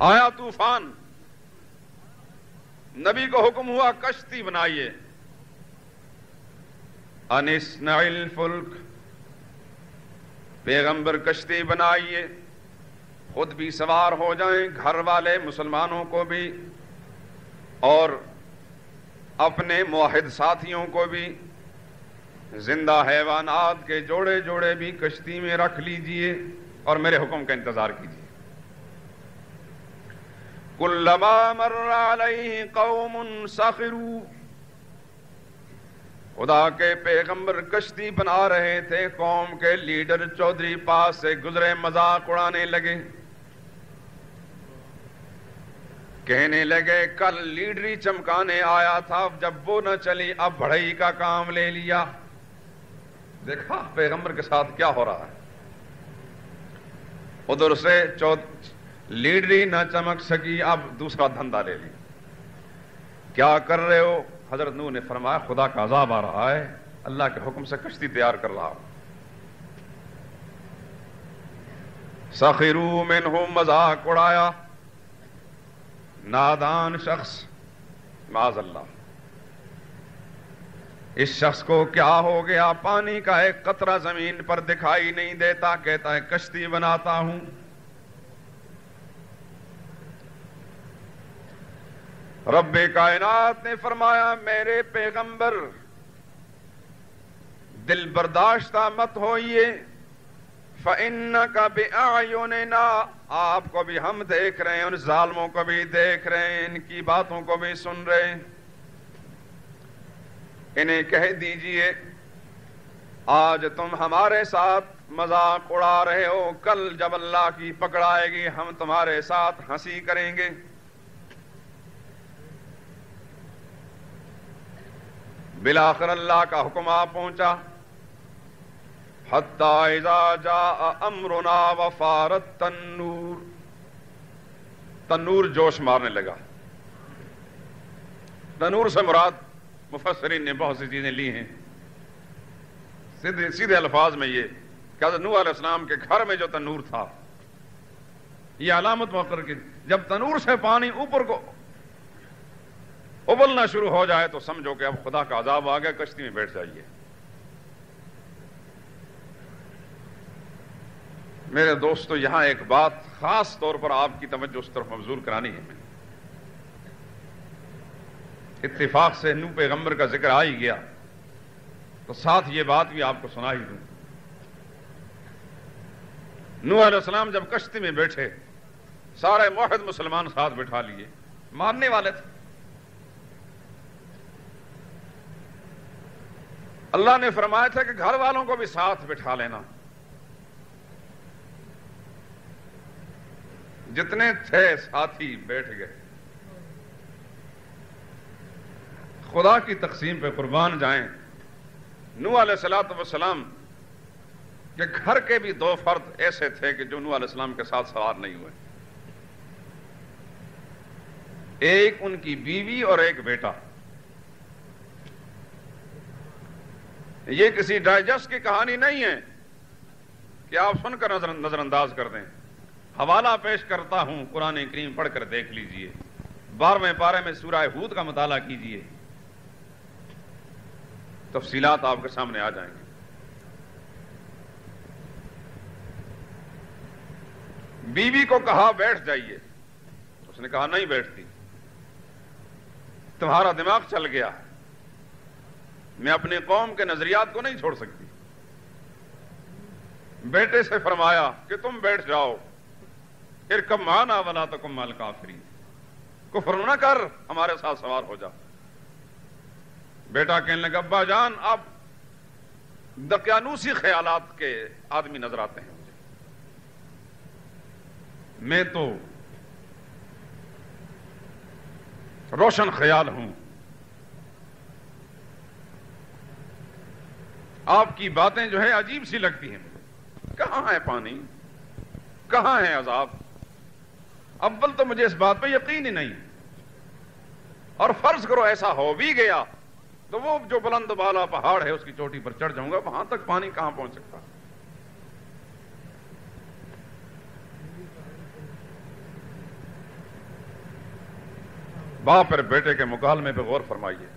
آیا طوفان، نبی کو حکم ہوا کشتی بنائیے. ان اصنع الفلک، پیغمبر کشتی بنائیے، خود بھی سوار ہو جائیں، گھر والے مسلمانوں کو بھی اور اپنے موحد ساتھیوں کو بھی، زندہ حیوانات کے جوڑے جوڑے بھی کشتی میں رکھ لیجئے اور میرے حکم کا انتظار کیجئے. کلما مر علیہ قوم سخروا، خدا کے پیغمبر کشتی بنا رہے تھے، قوم کے لیڈر چودھری پاس سے گزرے، مذاق اڑانے لگے، کہنے لگے کل لیڈری چمکانے آیا تھا، جب وہ نہ چلی اب بڑھئی کا کام لے لیا. دیکھا پیغمبر کے ساتھ کیا ہو رہا ہے. ادھر سے لیڈری نہ چمک سکی، اب دوسرا دھندا لے لی. کیا کر رہے ہو؟ حضرت نوح نے فرمایا خدا کا عذاب آ رہا ہے، اللہ کے حکم سے کشتی تیار کر رہا ہوں. سخروا منہ، مذاق اڑایا. نادان شخص، معاذ اللہ، اس شخص کو کیا ہو گیا؟ پانی کا ایک قطرہ زمین پر دکھائی نہیں دیتا، کہتا ہے کشتی بناتا ہوں. رب کائنات نے فرمایا میرے پیغمبر دل برداشتہ مت ہوئیے، فَإِنَّكَ بِأَعْيُنِنَا، آپ کو بھی ہم دیکھ رہے ہیں، ان ظالموں کو بھی دیکھ رہے ہیں، ان کی باتوں کو بھی سن رہے ہیں. انہیں کہہ دیجئے آج تم ہمارے ساتھ مذاق اڑا رہے ہو، کل جب اللہ کی پکڑ آئے گی ہم تمہارے ساتھ ہنسی کریں گے. بالآخر اللہ کا حکم آ پہنچا. حتی اذا جاء امرنا وفارت تنور، تنور جوش مارنے لگا. تنور سے مراد مفسرین نے بہت سی چیزیں لی ہیں. سیدھے الفاظ میں یہ کہ حضرت نوح علیہ السلام کے گھر میں جو تنور تھا، یہ علامت مقرر کی، جب تنور سے پانی اوپر کو ابلنا شروع ہو جائے تو سمجھو کہ اب خدا کا عذاب آ گیا، کشتی میں بیٹھ جائیے. میرے دوستو، یہاں ایک بات خاص طور پر آپ کی توجہ اس طرف مبذول کرانی ہے. اتفاق سے نوح پیغمبر کا ذکر آ ہی گیا تو ساتھ یہ بات بھی آپ کو سنا ہی دوں. نوح علیہ السلام جب کشتی میں بیٹھے، سارے موحد مسلمان ساتھ بٹھا لیے، ماننے والے تھے. اللہ نے فرمایا تھا کہ گھر والوں کو بھی ساتھ بٹھا لینا. جتنے تھے ساتھی بیٹھ گئے. خدا کی تقسیم پہ قربان جائیں، نوح علیہ السلام کے گھر کے بھی دو فرد ایسے تھے کہ جو نوح علیہ السلام کے ساتھ سوار نہیں ہوئے. ایک ان کی بیوی اور ایک بیٹا. یہ کسی ڈائجسٹ کی کہانی نہیں ہے کہ آپ سن کر نظر انداز کر دیں. حوالہ پیش کرتا ہوں، قرآن کریم پڑھ کر دیکھ لیجئے. 12ویں پارے میں سورہ ہود کا مطالعہ کیجئے، تفصیلات آپ کے سامنے آ جائیں گے. بیوی کو کہا بیٹھ جائیے، اس نے کہا نہیں بیٹھتی، تمہارا دماغ چل گیا، میں اپنی قوم کے نظریات کو نہیں چھوڑ سکتی. بیٹے سے فرمایا کہ تم بیٹھ جاؤ، ارکب معنا ولا تکن مع الکافرین، کفر نہ کر، ہمارے ساتھ سوار ہو جا. بیٹا کہنے لگا ابا جان آپ دقیانوسی خیالات کے آدمی نظر آتے ہیں مجھے، میں تو روشن خیال ہوں، آپ کی باتیں جو ہے عجیب سی لگتی ہیں مجھے. کہاں ہے پانی, کہاں ہے عذاب؟ اول تو مجھے اس بات پہ یقین ہی نہیں, اور فرض کرو ایسا ہو بھی گیا تو وہ جو بلند بالا پہاڑ ہے اس کی چوٹی پر چڑھ جاؤں گا, وہاں تک پانی کہاں پہنچ سکتا؟ باپ اور بیٹے کے مکالمے پہ غور فرمائیے.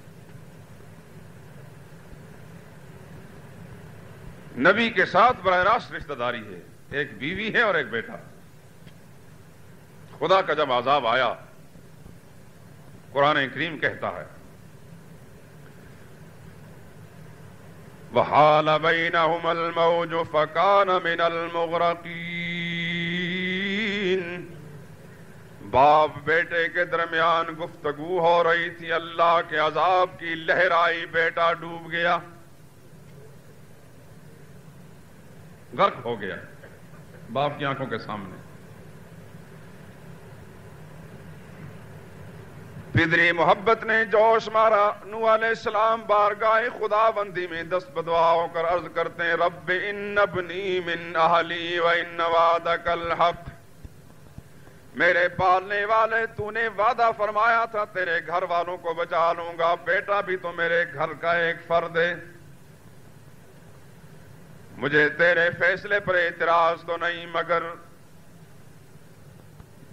نبی کے ساتھ براہ راست رشتہ داری ہے, ایک بیوی ہے اور ایک بیٹا. خدا کا جب عذاب آیا, قرآن کریم کہتا ہے وَحَالَ بَيْنَهُمَا الْمَوْجُ فَكَانَ مِنَ الْمُغْرَقِينَ. باپ بیٹے کے درمیان گفتگو ہو رہی تھی, اللہ کے عذاب کی لہر آئی, بیٹا ڈوب گیا, غرق ہو گیا باپ کی آنکھوں کے سامنے. پدری محبت نے جوش مارا. نوح علیہ السلام بارگاہ خدا بندی میں دست بدعا ہو کر عرض کرتے ہیں رب ان ابنی من اہلی و ان وعدک الحق. میرے پالنے والے, تو نے وعدہ فرمایا تھا تیرے گھر والوں کو بچا لوں گا, بیٹا بھی تو میرے گھر کا ایک فرد ہے. مجھے تیرے فیصلے پر اعتراض تو نہیں, مگر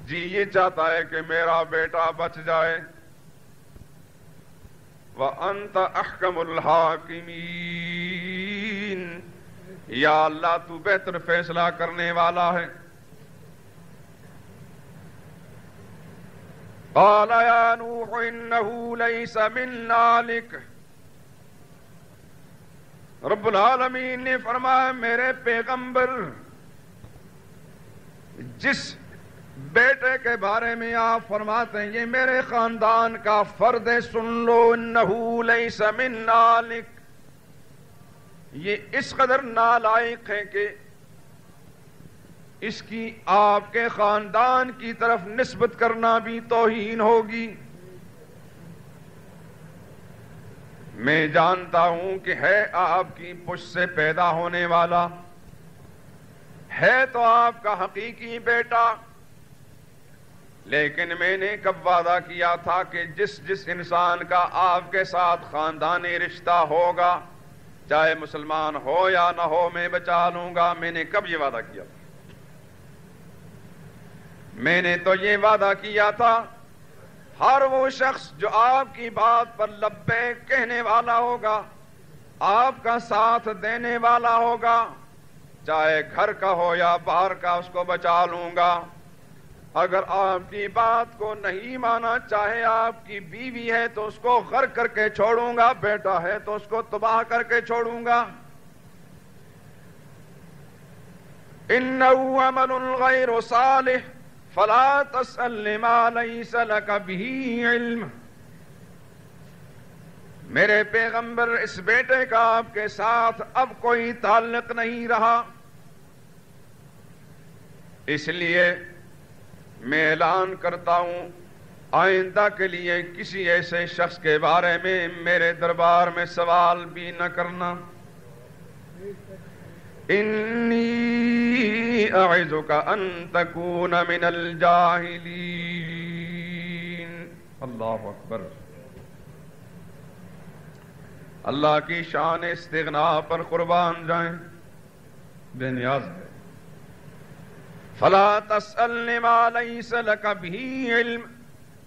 جی یہ چاہتا ہے کہ میرا بیٹا بچ جائے. وَأَنْتَ أَحْكَمُ الْحَاكِمِينَ. یا اللہ تو بہتر فیصلہ کرنے والا ہے. قَالَ يَا نُوحُ إِنَّهُ لَيْسَ مِنْ ذَلِكَ. رب العالمین نے فرمایا میرے پیغمبر, جس بیٹے کے بارے میں آپ فرماتے ہیں یہ میرے خاندان کا فرد ہے, سن لو انہ لیس من ذلک. یہ اس قدر نالائق ہے کہ اس کی آپ کے خاندان کی طرف نسبت کرنا بھی توہین ہوگی. میں جانتا ہوں کہ ہے آپ کی پشت سے پیدا ہونے والا, ہے تو آپ کا حقیقی بیٹا, لیکن میں نے کب وعدہ کیا تھا کہ جس انسان کا آپ کے ساتھ خاندانی رشتہ ہوگا, چاہے مسلمان ہو یا نہ ہو, میں بچا لوں گا. میں نے کب یہ وعدہ کیا تھا؟ میں نے تو یہ وعدہ کیا تھا ہر وہ شخص جو آپ کی بات پر لبیک کہنے والا ہوگا, آپ کا ساتھ دینے والا ہوگا, چاہے گھر کا ہو یا باہر کا, اس کو بچا لوں گا. اگر آپ کی بات کو نہیں مانا, چاہے آپ کی بیوی ہے تو اس کو غرق کر کے چھوڑوں گا, بیٹا ہے تو اس کو تباہ کر کے چھوڑوں گا. إِنَّهُ عَمَلٌ غَيْرُ صَالِحٍ فَلَا تَسْأَلْنِ مَا لَيْسَ لَكَ بِهِ عِلْمٌ. میرے پیغمبر اس بیٹے کا آپ کے ساتھ اب کوئی تعلق نہیں رہا, اس لیے میں اعلان کرتا ہوں آئندہ کے لیے کسی ایسے شخص کے بارے میں میرے دربار میں سوال بھی نہ کرنا. انی اعظک ان تکون من الجاہلین. اللہ اکبر. اللہ کی شان استغنا پر قربان جائیں, بے نیاز ہے. فلا تسألن ما لیس لک بہ علم.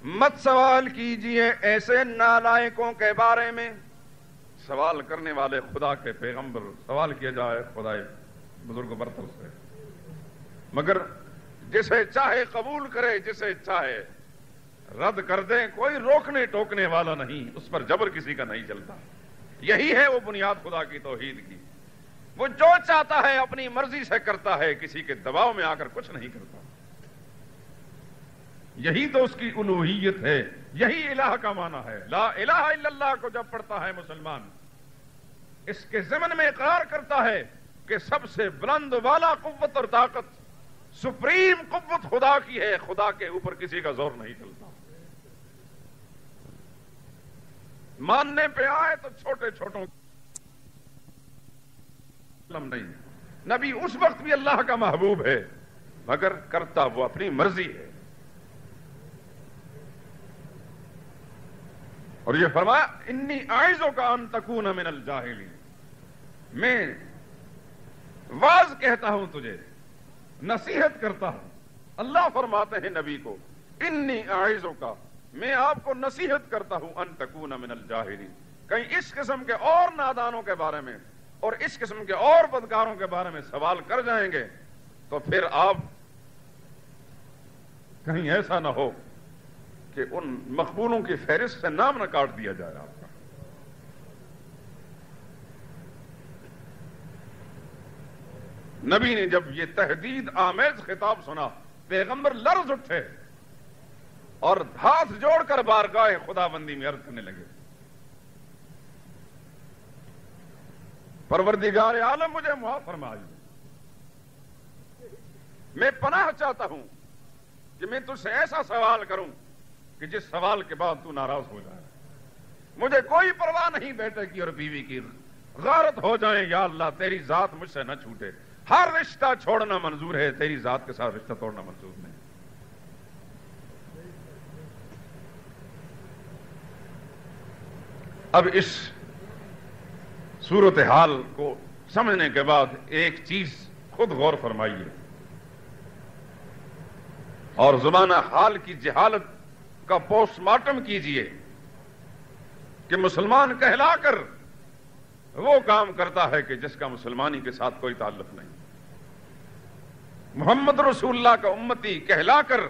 مت سوال کیجئے ایسے نالائقوں کے بارے میں. سوال کرنے والے خدا کے پیغمبر, سوال کیا جائے خدا بزرگ برتر سے, مگر جسے چاہے قبول کرے, جسے چاہے رد کر دیں, کوئی روکنے ٹوکنے والا نہیں, اس پر جبر کسی کا نہیں چلتا. یہی ہے وہ بنیاد خدا کی توحید کی. وہ جو چاہتا ہے اپنی مرضی سے کرتا ہے, کسی کے دباؤ میں آ کر کچھ نہیں کرتا. یہی تو اس کی الوہیت ہے, یہی الہ کا معنی ہے. لا الہ الا اللہ کو جب پڑھتا ہے مسلمان, اس کے ضمن میں اقرار کرتا ہے کہ سب سے بلند والا قوت اور طاقت, سپریم قوت خدا کی ہے, خدا کے اوپر کسی کا زور نہیں چلتا. ماننے پہ آئے تو چھوٹے چھوٹوں نہیں، نبی اس وقت بھی اللہ کا محبوب ہے مگر کرتا وہ اپنی مرضی ہے. اور یہ فرمایا انی اعظک ان تکون من الجاہلین، میں واز کہتا ہوں تجھے، نصیحت کرتا ہوں. اللہ فرماتے ہیں نبی کو انی اعظک، میں آپ کو نصیحت کرتا ہوں ان تکون من الجاہلین. کہیں اس قسم کے اور نادانوں کے بارے میں اور اس قسم کے اور بدکاروں کے بارے میں سوال کر جائیں گے تو پھر آپ کہیں ایسا نہ ہو کہ ان مقبولوں کی فہرست سے نام نہ کاٹ دیا جائے آپ کا. نبی نے جب یہ تہدید آمیز خطاب سنا پیغمبر لرز اٹھے اور ہاتھ جوڑ کر بارگاہ خدا بندی میں عرض کرنے لگے پروردگار عالم مجھے معاف فرمائے، میں پناہ چاہتا ہوں کہ میں تجھ سے ایسا سوال کروں کہ جس سوال کے بعد تو ناراض ہو جائے. مجھے کوئی پرواہ نہیں بیٹے کی اور بیوی کی، غارت ہو جائیں یا اللہ تیری ذات مجھ سے نہ چھوٹے. ہر رشتہ چھوڑنا منظور ہے، تیری ذات کے ساتھ رشتہ توڑنا منظور نہیں. اب اس صورتحال کو سمجھنے کے بعد ایک چیز خود غور فرمائیے اور زمانہ حال کی جہالت کا پوسٹ مارٹم کیجئے کہ مسلمان کہلا کر وہ کام کرتا ہے کہ جس کا مسلمانی کے ساتھ کوئی تعلق نہیں. محمد رسول اللہ کا امتی کہلا کر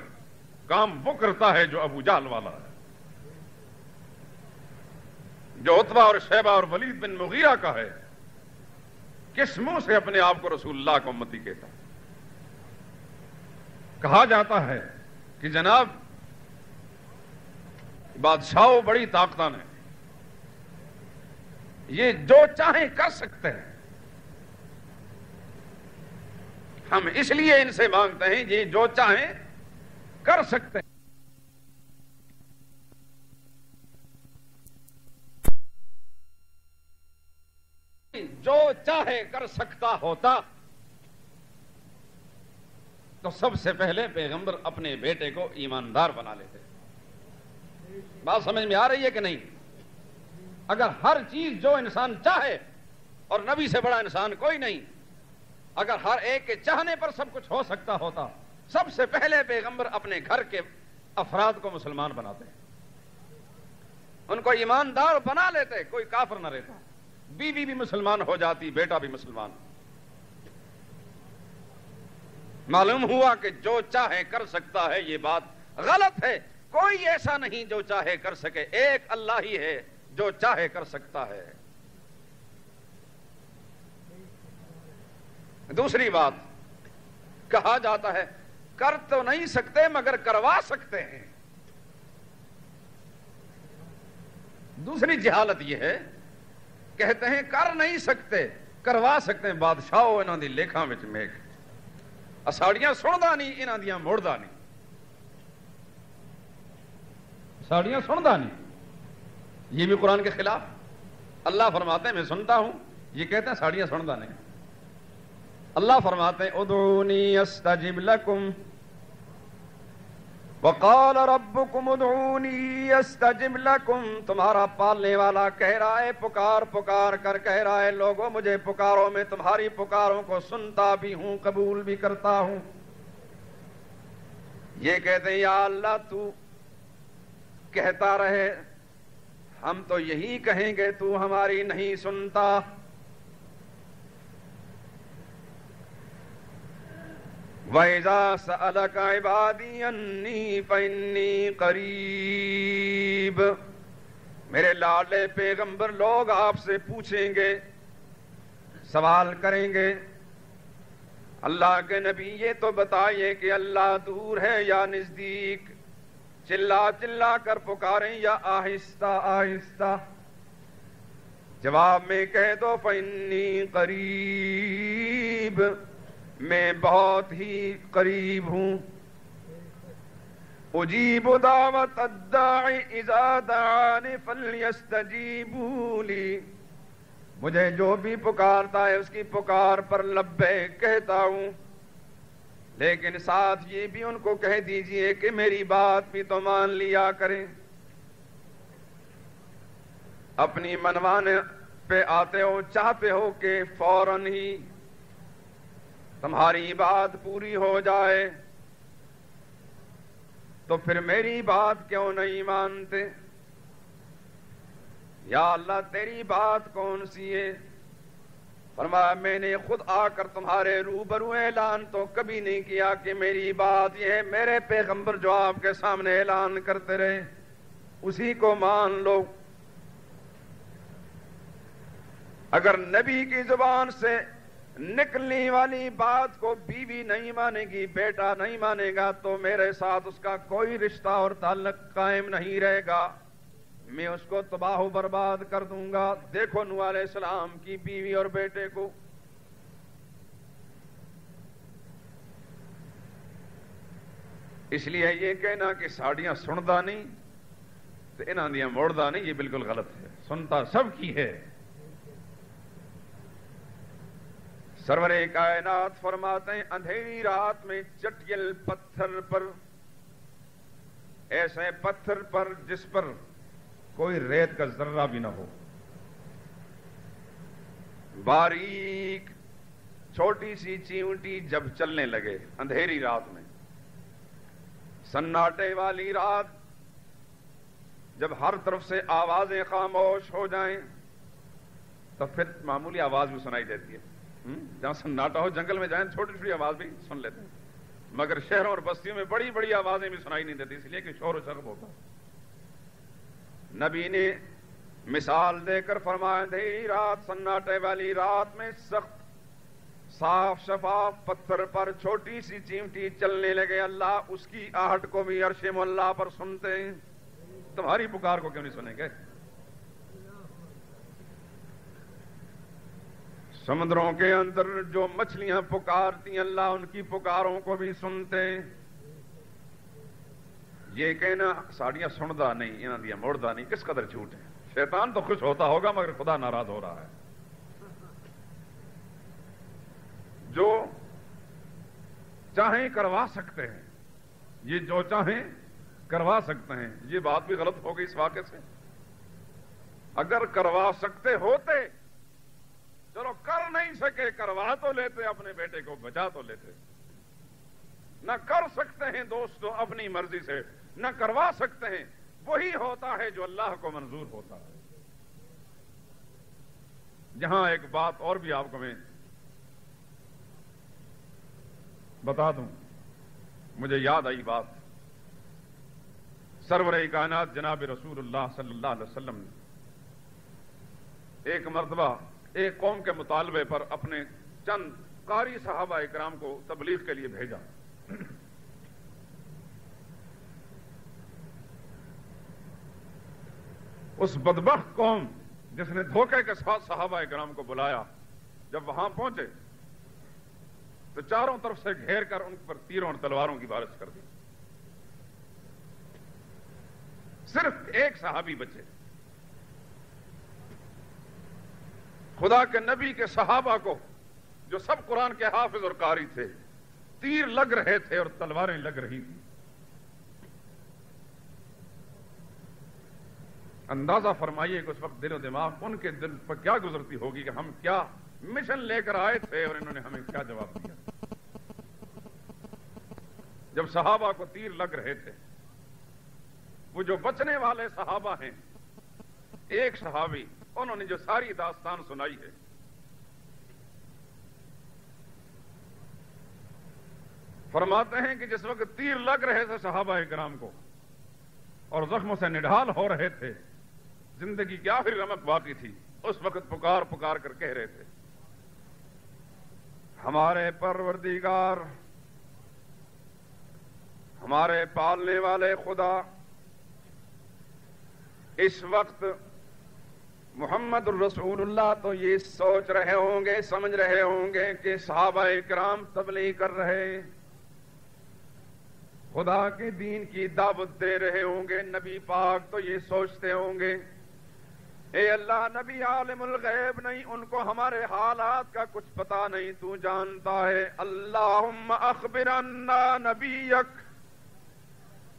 کام وہ کرتا ہے جو ابو جہل والا ہے، جو عتبہ اور شیبہ اور ولید بن مغیرہ کا ہے. کس منہ سے اپنے آپ کو رسول اللہ کا امتی کہتا ہے؟ کہا جاتا ہے کہ جناب بادشاہوں بڑی طاقتان ہیں، یہ جو چاہیں کر سکتے ہیں، ہم اس لیے ان سے مانگتے ہیں یہ جو چاہیں کر سکتے ہیں. جو چاہے کر سکتا ہوتا تو سب سے پہلے پیغمبر اپنے بیٹے کو ایماندار بنا لیتے. بات سمجھ میں آ رہی ہے کہ نہیں؟ اگر ہر چیز جو انسان چاہے، اور نبی سے بڑا انسان کوئی نہیں، اگر ہر ایک کے چاہنے پر سب کچھ ہو سکتا ہوتا، سب سے پہلے پیغمبر اپنے گھر کے افراد کو مسلمان بناتے، ان کو ایماندار بنا لیتے، کوئی کافر نہ رہتا، بیوی بھی مسلمان ہو جاتی، بیٹا بھی مسلمان. معلوم ہوا کہ جو چاہے کر سکتا ہے یہ بات غلط ہے. کوئی ایسا نہیں جو چاہے کر سکے، ایک اللہ ہی ہے جو چاہے کر سکتا ہے. دوسری بات کہا جاتا ہے کر تو نہیں سکتے مگر کروا سکتے ہیں. دوسری جہالت یہ ہے، کہتے ہیں کر نہیں سکتے کروا سکتے ہیں. بادشاہو انہاں دی لیکھاں وچ میک اساڑیاں سندا نہیں، انہاں دیاں مڑدا نہیں. اساڑیاں سندا نہیں، یہ بھی قرآن کے خلاف. اللہ فرماتے ہیں میں سنتا ہوں، یہ کہتے ہیں ساڑیاں سندا نہیں. اللہ فرماتے ہیں ادعونی استجب لکم وقال ربکم ادعونی استجب لکم. تمہارا پالنے والا کہہ رہا ہے، پکار پکار کر کہہ رہا ہے لوگوں مجھے پکارو، میں تمہاری پکاروں کو سنتا بھی ہوں، قبول بھی کرتا ہوں. یہ کہتے ہیں یا اللہ تو کہتا رہے، ہم تو یہی کہیں گے تو ہماری نہیں سنتا. وَإِذَا سَأَلَكَ عِبَادِي أَنِّي فَإِنِّي قَرِيبٌ. میرے لاڈلے پیغمبر لوگ آپ سے پوچھیں گے، سوال کریں گے، اللہ کے نبی یہ تو بتائیے کہ اللہ دور ہے یا نزدیک، چلا چلا کر پکاریں یا آہستہ آہستہ؟ جواب میں کہہ دو فَإِنِّي قَرِيبٌ، میں بہت ہی قریب ہوں. اجیب دعوت الداعی اذا دعان فلیستجیبوا لی. مجھے جو بھی پکارتا ہے اس کی پکار پر لبیک کہتا ہوں، لیکن ساتھ یہ بھی ان کو کہہ دیجئے کہ میری بات بھی تو مان لیا کریں۔ اپنی منوانے پہ آتے ہو، چاہتے ہو کہ فوراً ہی تمہاری بات پوری ہو جائے، تو پھر میری بات کیوں نہیں مانتے؟ یا اللہ تیری بات کون سی ہے؟ فرمایا میں نے خود آ کر تمہارے روبرو اعلان تو کبھی نہیں کیا کہ میری بات یہ ہے، میرے پیغمبر جو آپ کے سامنے اعلان کرتے رہے اسی کو مان لو۔ اگر نبی کی زبان سے نکلنے والی بات کو بیوی نہیں مانے گی، بیٹا نہیں مانے گا، تو میرے ساتھ اس کا کوئی رشتہ اور تعلق قائم نہیں رہے گا، میں اس کو تباہ و برباد کر دوں گا۔ دیکھو نوح علیہ السلام کی بیوی اور بیٹے کو، اس لیے یہ کہنا کہ ساڑیاں سندا نہیں تو انہاں دیاں موڑدا نہیں، یہ بالکل غلط ہے، سنتا سب کی ہے۔ سرور کائنات فرماتے ہیں اندھیری رات میں چٹیل پتھر پر، ایسے پتھر پر جس پر کوئی ریت کا ذرہ بھی نہ ہو، باریک چھوٹی سی چیونٹی جب چلنے لگے اندھیری رات میں، سناٹے والی رات، جب ہر طرف سے آوازیں خاموش ہو جائیں تو پھر معمولی آواز بھی سنائی دیتی ہے۔ جہاں سناٹا ہو جنگل میں جائیں چھوٹی چھوٹی آواز بھی سن لیتے ہیں، مگر شہروں اور بستیوں میں بڑی بڑی آوازیں بھی سنائی نہیں دیتی، اس لیے کہ شور و شرب ہوتا ہے۔ نبی نے مثال دے کر فرمایا اندھیری رات، سناٹے والی رات میں سخت صاف شفاف پتھر پر چھوٹی سی چیمٹی چلنے لگے، اللہ اس کی آہٹ کو بھی عرش معلیٰ پر سنتے ہیں، تمہاری پکار کو کیوں نہیں سنیں گے؟ سمندروں کے اندر جو مچھلیاں پکارتی ہیں اللہ ان کی پکاروں کو بھی سنتے ہیں۔ یہ کہنا ساڑیاں سندا نہیں، انہاں دیاں موڑدا نہیں، کس قدر جھوٹ ہے۔ شیطان تو خوش ہوتا ہوگا مگر خدا ناراض ہو رہا ہے۔ جو چاہیں کروا سکتے ہیں، یہ جو چاہیں کروا سکتے ہیں، یہ بات بھی غلط ہو گئی اس واقعے سے۔ اگر کروا سکتے ہوتے، چلو کر نہیں سکے، کروا تو لیتے، اپنے بیٹے کو بچا تو لیتے۔ نہ کر سکتے ہیں دوستو اپنی مرضی سے، نہ کروا سکتے ہیں، وہی ہوتا ہے جو اللہ کو منظور ہوتا ہے۔ جہاں ایک بات اور بھی آپ کو میں بتا دوں، مجھے یاد آئی بات، سرور کائنات جناب رسول اللہ صلی اللہ علیہ وسلم نے ایک مرتبہ ایک قوم کے مطالبے پر اپنے چند قاری صحابہ اکرام کو تبلیغ کے لیے بھیجا۔ اس بدبخت قوم جس نے دھوکے کے ساتھ صحابہ اکرام کو بلایا، جب وہاں پہنچے تو چاروں طرف سے گھیر کر ان پر تیروں اور تلواروں کی بارش کر دی۔ صرف ایک صحابی بچے، خدا کے نبی کے صحابہ کو جو سب قرآن کے حافظ اور قاری تھے، تیر لگ رہے تھے اور تلواریں لگ رہی تھی۔ اندازہ فرمائیے کہ اس وقت دل و دماغ ان کے دل پر کیا گزرتی ہوگی کہ ہم کیا مشن لے کر آئے تھے اور انہوں نے ہمیں کیا جواب دیا۔ جب صحابہ کو تیر لگ رہے تھے، وہ جو بچنے والے صحابہ ہیں، ایک صحابی، انہوں نے جو ساری داستان سنائی ہے، فرماتے ہیں کہ جس وقت تیر لگ رہے تھے صحابہ کرام کو اور زخموں سے نڈھال ہو رہے تھے، زندگی کی آخری رمق باقی تھی، اس وقت پکار پکار کر کہہ رہے تھے ہمارے پروردگار، ہمارے پالنے والے خدا، اس وقت محمد الرسول اللہ تو یہ سوچ رہے ہوں گے، سمجھ رہے ہوں گے کہ صحابہ کرام تبلیغ کر رہے، خدا کے دین کی دعوت دے رہے ہوں گے، نبی پاک تو یہ سوچتے ہوں گے اے اللہ نبی عالم الغیب نہیں، ان کو ہمارے حالات کا کچھ پتا نہیں، تو جانتا ہے۔ اللہم اخبرنا نبیک،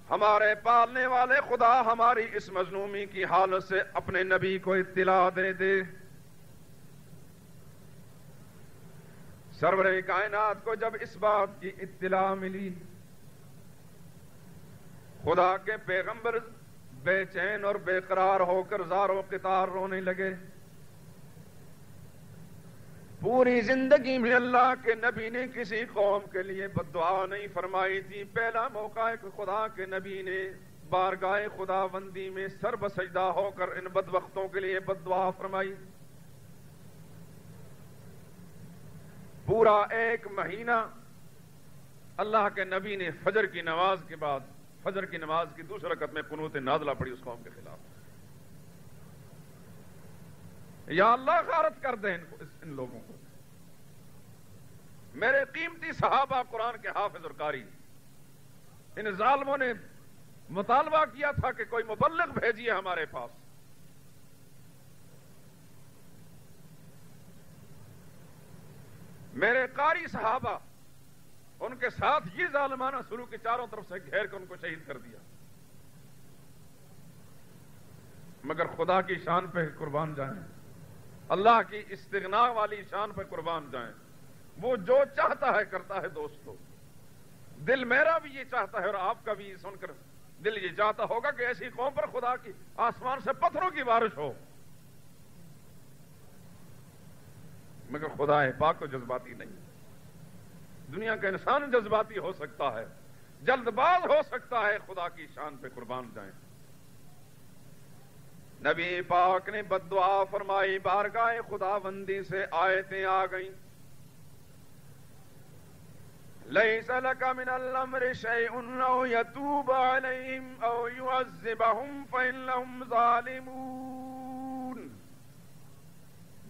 ہمارے پالنے والے خدا ہماری اس مظلومی کی حالت سے اپنے نبی کو اطلاع دے دے۔ سرور کائنات کو جب اس بات کی اطلاع ملی، خدا کے پیغمبر بے چین اور بے قرار ہو کر زار و قطار رونے لگے۔ پوری زندگی میں اللہ کے نبی نے کسی قوم کے لیے بد دعا نہیں فرمائی تھی، پہلا موقع ہے کہ خدا کے نبی نے بارگاہ خدا بندی میں سر بسجدہ ہو کر ان بدبختوں کے لیے بد دعا فرمائی۔ پورا ایک مہینہ اللہ کے نبی نے فجر کی نماز کے بعد، فجر کی نماز کی دوسری رکعت میں قنوت نازلہ پڑھی اس قوم کے خلاف۔ یا اللہ غارت کر دیں ان لوگوں کو۔ میرے قیمتی صحابہ قرآن کے حافظ اور قاری، ان ظالموں نے مطالبہ کیا تھا کہ کوئی مبلغ بھیجیے ہمارے پاس۔ میرے قاری صحابہ، ان کے ساتھ یہ ظالمانہ سلوک کے چاروں طرف سے گھیر کر ان کو شہید کر دیا، مگر خدا کی شان پہ قربان جائیں، اللہ کی استغنا والی شان پہ قربان جائیں۔ وہ جو چاہتا ہے کرتا ہے دوستو۔ دل میرا بھی یہ چاہتا ہے اور آپ کا بھی یہ سن کر دل یہ چاہتا ہوگا کہ ایسی قوم پر خدا کی آسمان سے پتھروں کی بارش ہو، مگر خدا پاک کو جذباتی نہیں۔ دنیا کا انسان جذباتی ہو سکتا ہے، جلد باز ہو سکتا ہے، خدا کی شان پہ قربان جائیں۔ نبی پاک نے بد دعا فرمائی، بارگاہ خدا بندی سے آیتیں آ گئیں۔ لیس لک من الامر شیء او یتوب علیہم او یعذبہم فانہم ظالمون۔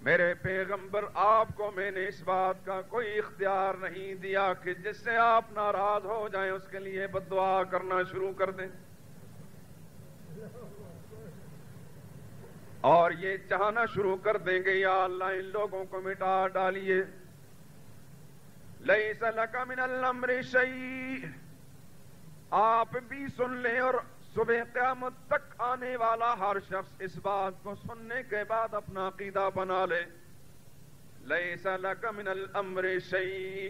میرے پیغمبر آپ کو میں نے اس بات کا کوئی اختیار نہیں دیا کہ جس سے آپ ناراض ہو جائیں اس کے لیے بد دعا کرنا شروع کر دیں، اور یہ چاہنا شروع کر دیں گے یا اللہ ان لوگوں کو مٹا ڈالیے۔ لیس لک من الامر شیء، آپ بھی سن لیں اور صبح قیامت تک آنے والا ہر شخص اس بات کو سننے کے بعد اپنا عقیدہ بنا لے۔ لیس لک من الامر شیء،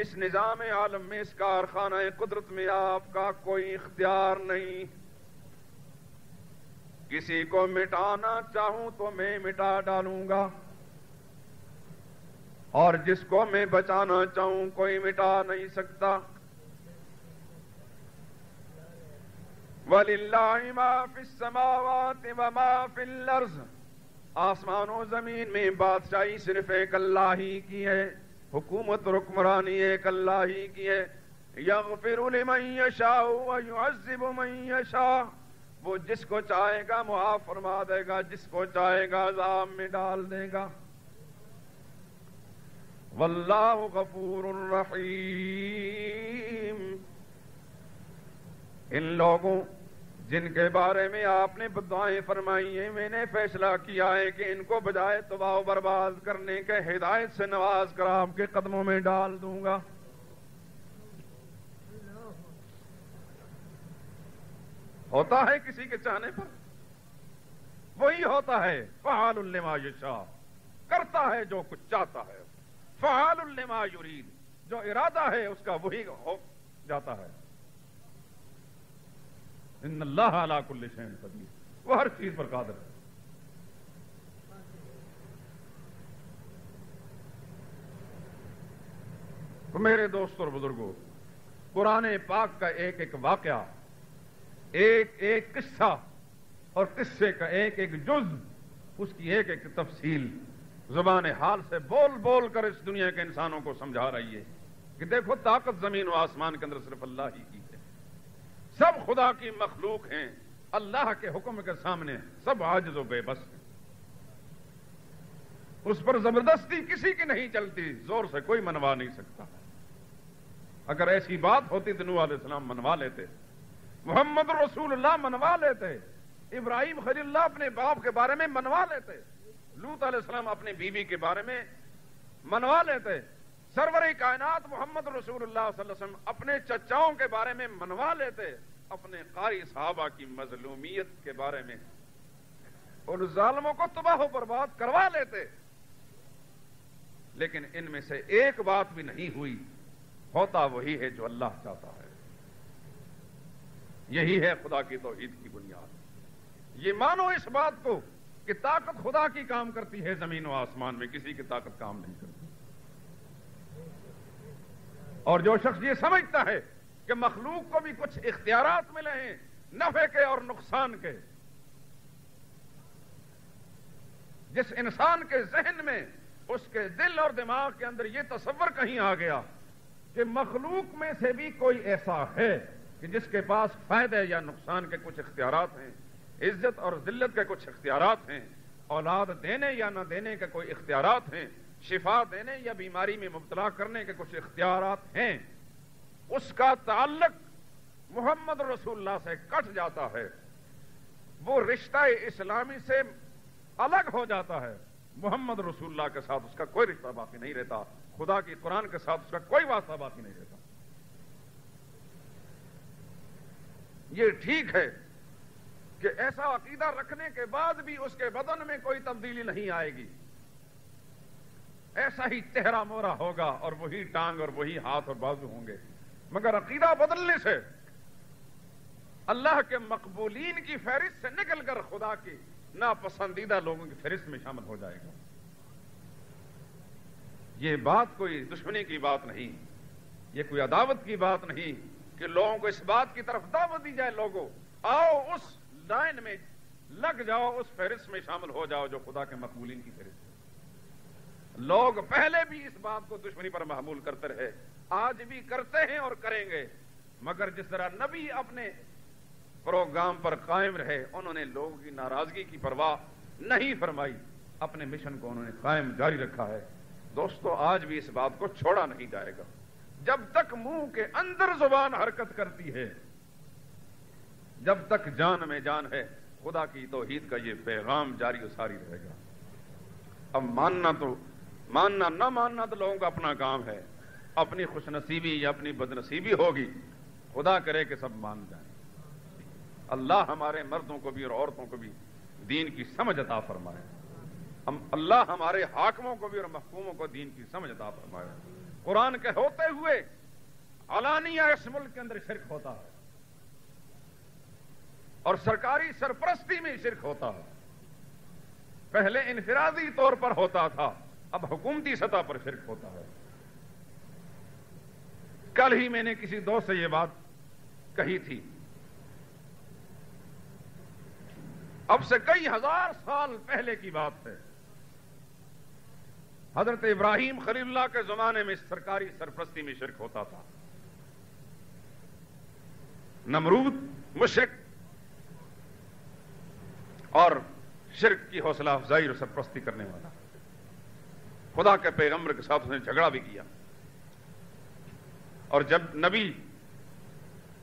اس نظام عالم میں، اس کارخانہ قدرت میں آپ کا کوئی اختیار نہیں۔ کسی کو مٹانا چاہوں تو میں مٹا ڈالوں گا، اور جس کو میں بچانا چاہوں کوئی مٹا نہیں سکتا۔ وَلِلَّهِ مَا فِي السَّمَاوَاتِ وَمَا فِي الْأَرْضِ، آسمان و زمین میں بادشاہی صرف ایک اللہ ہی کی ہے، حکومت و حکمرانی ایک اللہ ہی کی ہے۔ يَغْفِرُ لِمَن يَشَاءُ وَيُعَذِّبُ مَن يَشَاءُ، وہ جس کو چاہے گا معاف فرما دے گا، جس کو چاہے گا عذاب میں ڈال دے گا۔ وَاللَّهُ غَفُورٌ رَحِيمٌ۔ ان لوگوں جن کے بارے میں آپ نے بددعائیں فرمائی ہیں، میں نے فیصلہ کیا ہے کہ ان کو بجائے تباہ و برباد کرنے کے ہدایت سے نواز کر آپ کے قدموں میں ڈال دوں گا۔ ہوتا ہے کسی کے چاہنے پر وہی ہوتا ہے، فعال لما یشاء، کرتا ہے جو کچھ چاہتا ہے، فعال لما یرید، جو ارادہ ہے اس کا وہی ہو جاتا ہے۔ ان اللہ علی کل شیء قدیر، وہ ہر چیز پر قادر ہے۔ تو میرے دوستوں اور بزرگوں، قرآن پاک کا ایک ایک واقعہ، ایک ایک قصہ اور قصے کا ایک ایک جز، اس کی ایک ایک تفصیل زبان حال سے بول بول کر اس دنیا کے انسانوں کو سمجھا رہی ہے کہ دیکھو طاقت زمین و آسمان کے اندر صرف اللہ ہی کی ہے، سب خدا کی مخلوق ہیں، اللہ کے حکم کے سامنے سب عاجز و بے بس ہیں، اس پر زبردستی کسی کی نہیں چلتی، زور سے کوئی منوا نہیں سکتا۔ اگر ایسی بات ہوتی تو نوح علیہ السلام منوا لیتے، محمد رسول اللہ منوا لیتے، ابراہیم خلیل اللہ اپنے باپ کے بارے میں منوا لیتے، لوط علیہ السلام اپنی بیوی کے بارے میں منوا لیتے، سرور کائنات محمد رسول اللہ صلی اللہ علیہ وسلم اپنے چچاؤں کے بارے میں منوا لیتے، اپنے قاری صحابہ کی مظلومیت کے بارے میں ان ظالموں کو تباہ و برباد کروا لیتے، لیکن ان میں سے ایک بات بھی نہیں ہوئی۔ ہوتا وہی ہے جو اللہ چاہتا ہے، یہی ہے خدا کی توحید کی بنیاد۔ یہ مانو اس بات کو کہ طاقت خدا کی کام کرتی ہے زمین و آسمان میں، کسی کی طاقت کام نہیں کرتی۔ اور جو شخص یہ سمجھتا ہے کہ مخلوق کو بھی کچھ اختیارات ملے ہیں نفع کے اور نقصان کے، جس انسان کے ذہن میں، اس کے دل اور دماغ کے اندر یہ تصور کہیں آ گیا کہ مخلوق میں سے بھی کوئی ایسا ہے کہ جس کے پاس فائدے یا نقصان کے کچھ اختیارات ہیں، عزت اور ذلت کے کچھ اختیارات ہیں، اولاد دینے یا نہ دینے کے کوئی اختیارات ہیں، شفا دینے یا بیماری میں مبتلا کرنے کے کچھ اختیارات ہیں، اس کا تعلق محمد رسول اللہ سے کٹ جاتا ہے، وہ رشتہ اسلامی سے الگ ہو جاتا ہے، محمد رسول اللہ کے ساتھ اس کا کوئی رشتہ باقی نہیں رہتا، خدا کی قرآن کے ساتھ اس کا کوئی واسطہ باقی نہیں رہتا۔ یہ ٹھیک ہے کہ ایسا عقیدہ رکھنے کے بعد بھی اس کے بدن میں کوئی تبدیلی نہیں آئے گی، ایسا ہی چہرہ مورا ہوگا اور وہی ٹانگ اور وہی ہاتھ اور بازو ہوں گے، مگر عقیدہ بدلنے سے اللہ کے مقبولین کی فہرست سے نکل کر خدا کی ناپسندیدہ لوگوں کی فہرست میں شامل ہو جائے گا۔ یہ بات کوئی دشمنی کی بات نہیں، یہ کوئی عداوت کی بات نہیں کہ لوگوں کو اس بات کی طرف دعوت دی جائے، لوگوں آؤ اس لائن میں لگ جاؤ، اس فہرست میں شامل ہو جاؤ جو خدا کے مقبولین کی فہرست ہے۔ لوگ پہلے بھی اس بات کو دشمنی پر محمول کرتے رہے، آج بھی کرتے ہیں اور کریں گے، مگر جس طرح نبی اپنے پروگرام پر قائم رہے، انہوں نے لوگوں کی ناراضگی کی پرواہ نہیں فرمائی، اپنے مشن کو انہوں نے قائم جاری رکھا ہے۔ دوستو آج بھی اس بات کو چھوڑا نہیں جائے گا، جب تک منہ کے اندر زبان حرکت کرتی ہے، جب تک جان میں جان ہے، خدا کی توحید کا یہ پیغام جاری و ساری رہے گا۔ اب ماننا نہ ماننا تو لوگوں کا اپنا کام ہے، اپنی خوش نصیبی یا اپنی بد نصیبی ہوگی، خدا کرے کہ سب مان جائیں۔ اللہ ہمارے مردوں کو بھی اور عورتوں کو بھی دین کی سمجھ عطا فرمائے، اللہ ہمارے حاکموں کو بھی اور محکوموں کو دین کی سمجھ عطا فرمائے۔ قرآن کے ہوتے ہوئے علانیہ اس ملک کے اندر شرک ہوتا ہے اور سرکاری سرپرستی میں شرک ہوتا ہے، پہلے انفرادی طور پر ہوتا تھا، اب حکومتی سطح پر شرک ہوتا ہے۔ کل ہی میں نے کسی دوست سے یہ بات کہی تھی، اب سے کئی ہزار سال پہلے کی بات ہے، حضرت ابراہیم خلیل اللہ کے زمانے میں سرکاری سرپرستی میں شرک ہوتا تھا۔ نمرود مشرک اور شرک کی حوصلہ افزائی اور سرپرستی کرنے والا، خدا کے پیغمبر کے ساتھ اس نے جھگڑا بھی کیا، اور جب نبی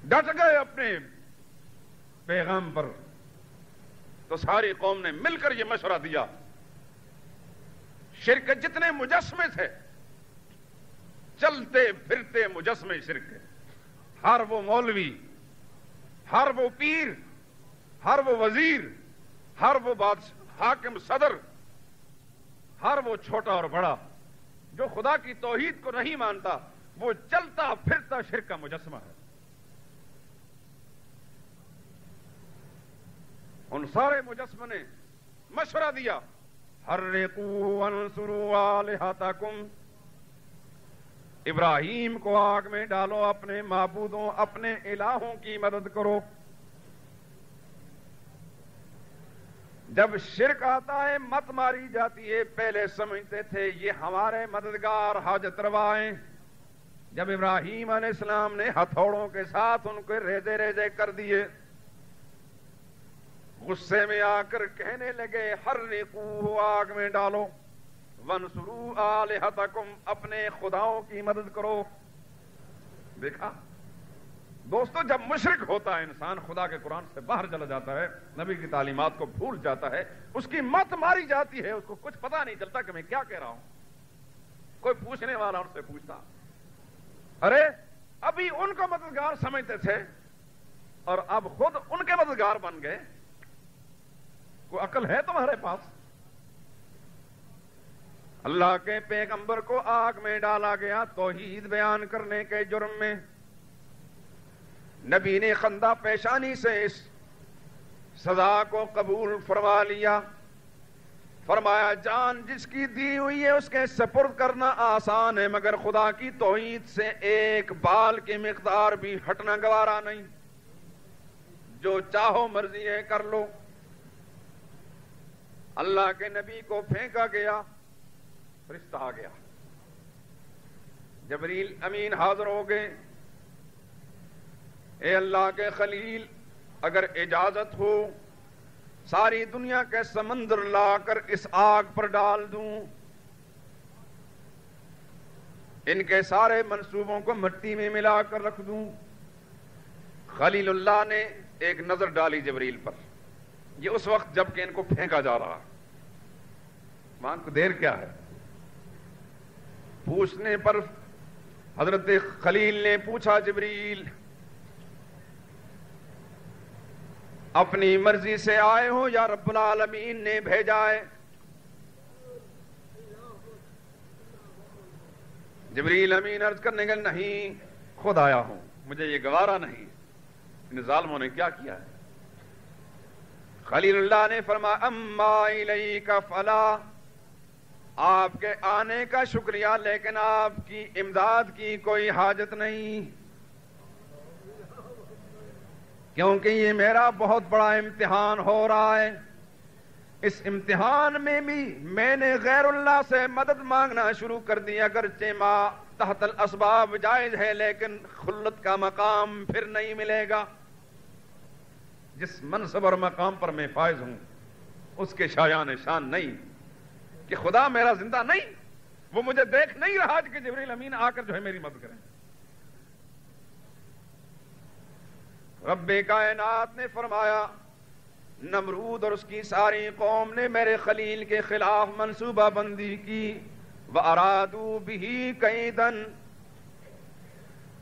ڈٹ گئے اپنے پیغام پر تو ساری قوم نے مل کر یہ مشورہ دیا، شرک کے جتنے مجسمے تھے، چلتے پھرتے مجسمے شرک کے، ہر وہ مولوی، ہر وہ پیر، ہر وہ وزیر، ہر وہ بادشاہ، حاکم، صدر، ہر وہ چھوٹا اور بڑا جو خدا کی توحید کو نہیں مانتا، وہ چلتا پھرتا شرک کا مجسمہ ہے۔ ان سارے مجسموں نے مشورہ دیا، حرقوا وانصروا آلہتکم، ابراہیم کو آگ میں ڈالو، اپنے معبودوں، اپنے الہوں کی مدد کرو۔ جب شرک آتا ہے مت ماری جاتی ہے، پہلے سمجھتے تھے یہ ہمارے مددگار، حاجت روائیں، جب ابراہیم علیہ السلام نے ہتھوڑوں کے ساتھ ان کو ریزے ریزے کر دیے، غصے میں آ کر کہنے لگے حرقوہ، آگ میں ڈالو، وانصروا آلہتکم، اپنے خداؤں کی مدد کرو۔ دیکھا دوستو جب مشرک ہوتا ہے انسان، خدا کے قرآن سے باہر چلا جاتا ہے، نبی کی تعلیمات کو بھول جاتا ہے، اس کی مت ماری جاتی ہے، اس کو کچھ پتا نہیں چلتا کہ میں کیا کہہ رہا ہوں. کوئی پوچھنے والا ان سے پوچھتا، ارے ابھی ان کو مددگار سمجھتے تھے اور اب خود ان کے مددگار بن گئے، کوئی عقل ہے تمہارے پاس؟ اللہ کے پیغمبر کو آگ میں ڈالا گیا توحید بیان کرنے کے جرم میں. نبی نے خندہ پیشانی سے اس سزا کو قبول فرما لیا. فرمایا جان جس کی دی ہوئی ہے اس کے سپرد کرنا آسان ہے، مگر خدا کی توحید سے ایک بال کی مقدار بھی ہٹنا گوارا نہیں. جو چاہو مرضی ہے کر لو. اللہ کے نبی کو پھینکا گیا، فرشتہ آ گیا، جبریل امین حاضر ہو گئے. اے اللہ کے خلیل، اگر اجازت ہو ساری دنیا کے سمندر لا کر اس آگ پر ڈال دوں، ان کے سارے منصوبوں کو مٹی میں ملا کر رکھ دوں. خلیل اللہ نے ایک نظر ڈالی جبریل پر. یہ اس وقت جب کہ ان کو پھینکا جا رہا. مان کو دیر کیا ہے؟ پوچھنے پر حضرت خلیل نے پوچھا، جبریل اپنی مرضی سے آئے ہو یا رب العالمین نے بھیجا ہے؟ جبریل امین عرض کرنے کے نہیں، خود آیا ہوں، مجھے یہ گوارا نہیں، ان ظالموں نے کیا کیا ہے. خلیل اللہ نے فرمایا اما الیک فلا، آپ کے آنے کا شکریہ لیکن آپ کی امداد کی کوئی حاجت نہیں، کیونکہ یہ میرا بہت بڑا امتحان ہو رہا ہے. اس امتحان میں بھی میں نے غیر اللہ سے مدد مانگنا شروع کر دیا. اگرچہ ما تحت الاسباب جائز ہے لیکن خلت کا مقام پھر نہیں ملے گا. جس منصب اور مقام پر میں فائز ہوں اس کے شایان شان نہیں کہ خدا میرا زندہ نہیں، وہ مجھے دیکھ نہیں رہا کہ جبریل امین آ کر جو ہے میری مدد کریں. رب کائنات نے فرمایا نمرود اور اس کی ساری قوم نے میرے خلیل کے خلاف منصوبہ بندی کی. وَأَرَادُوا بِهِ كَيْدًا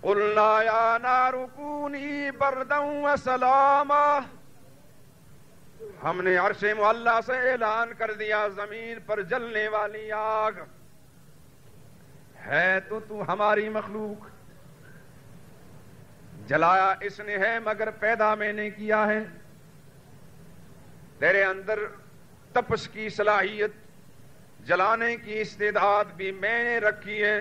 قُلْنَا يَا نَارُ كُونِي بَرْدًا وَسَلَامًا. ہم نے عرش معلیٰ سے اعلان کر دیا زمین پر جلنے والی آگ ہے تو ہماری مخلوق، جلایا اس نے ہے مگر پیدا میں نے کیا ہے. تیرے اندر تپش کی صلاحیت، جلانے کی استعداد بھی میں نے رکھی ہے،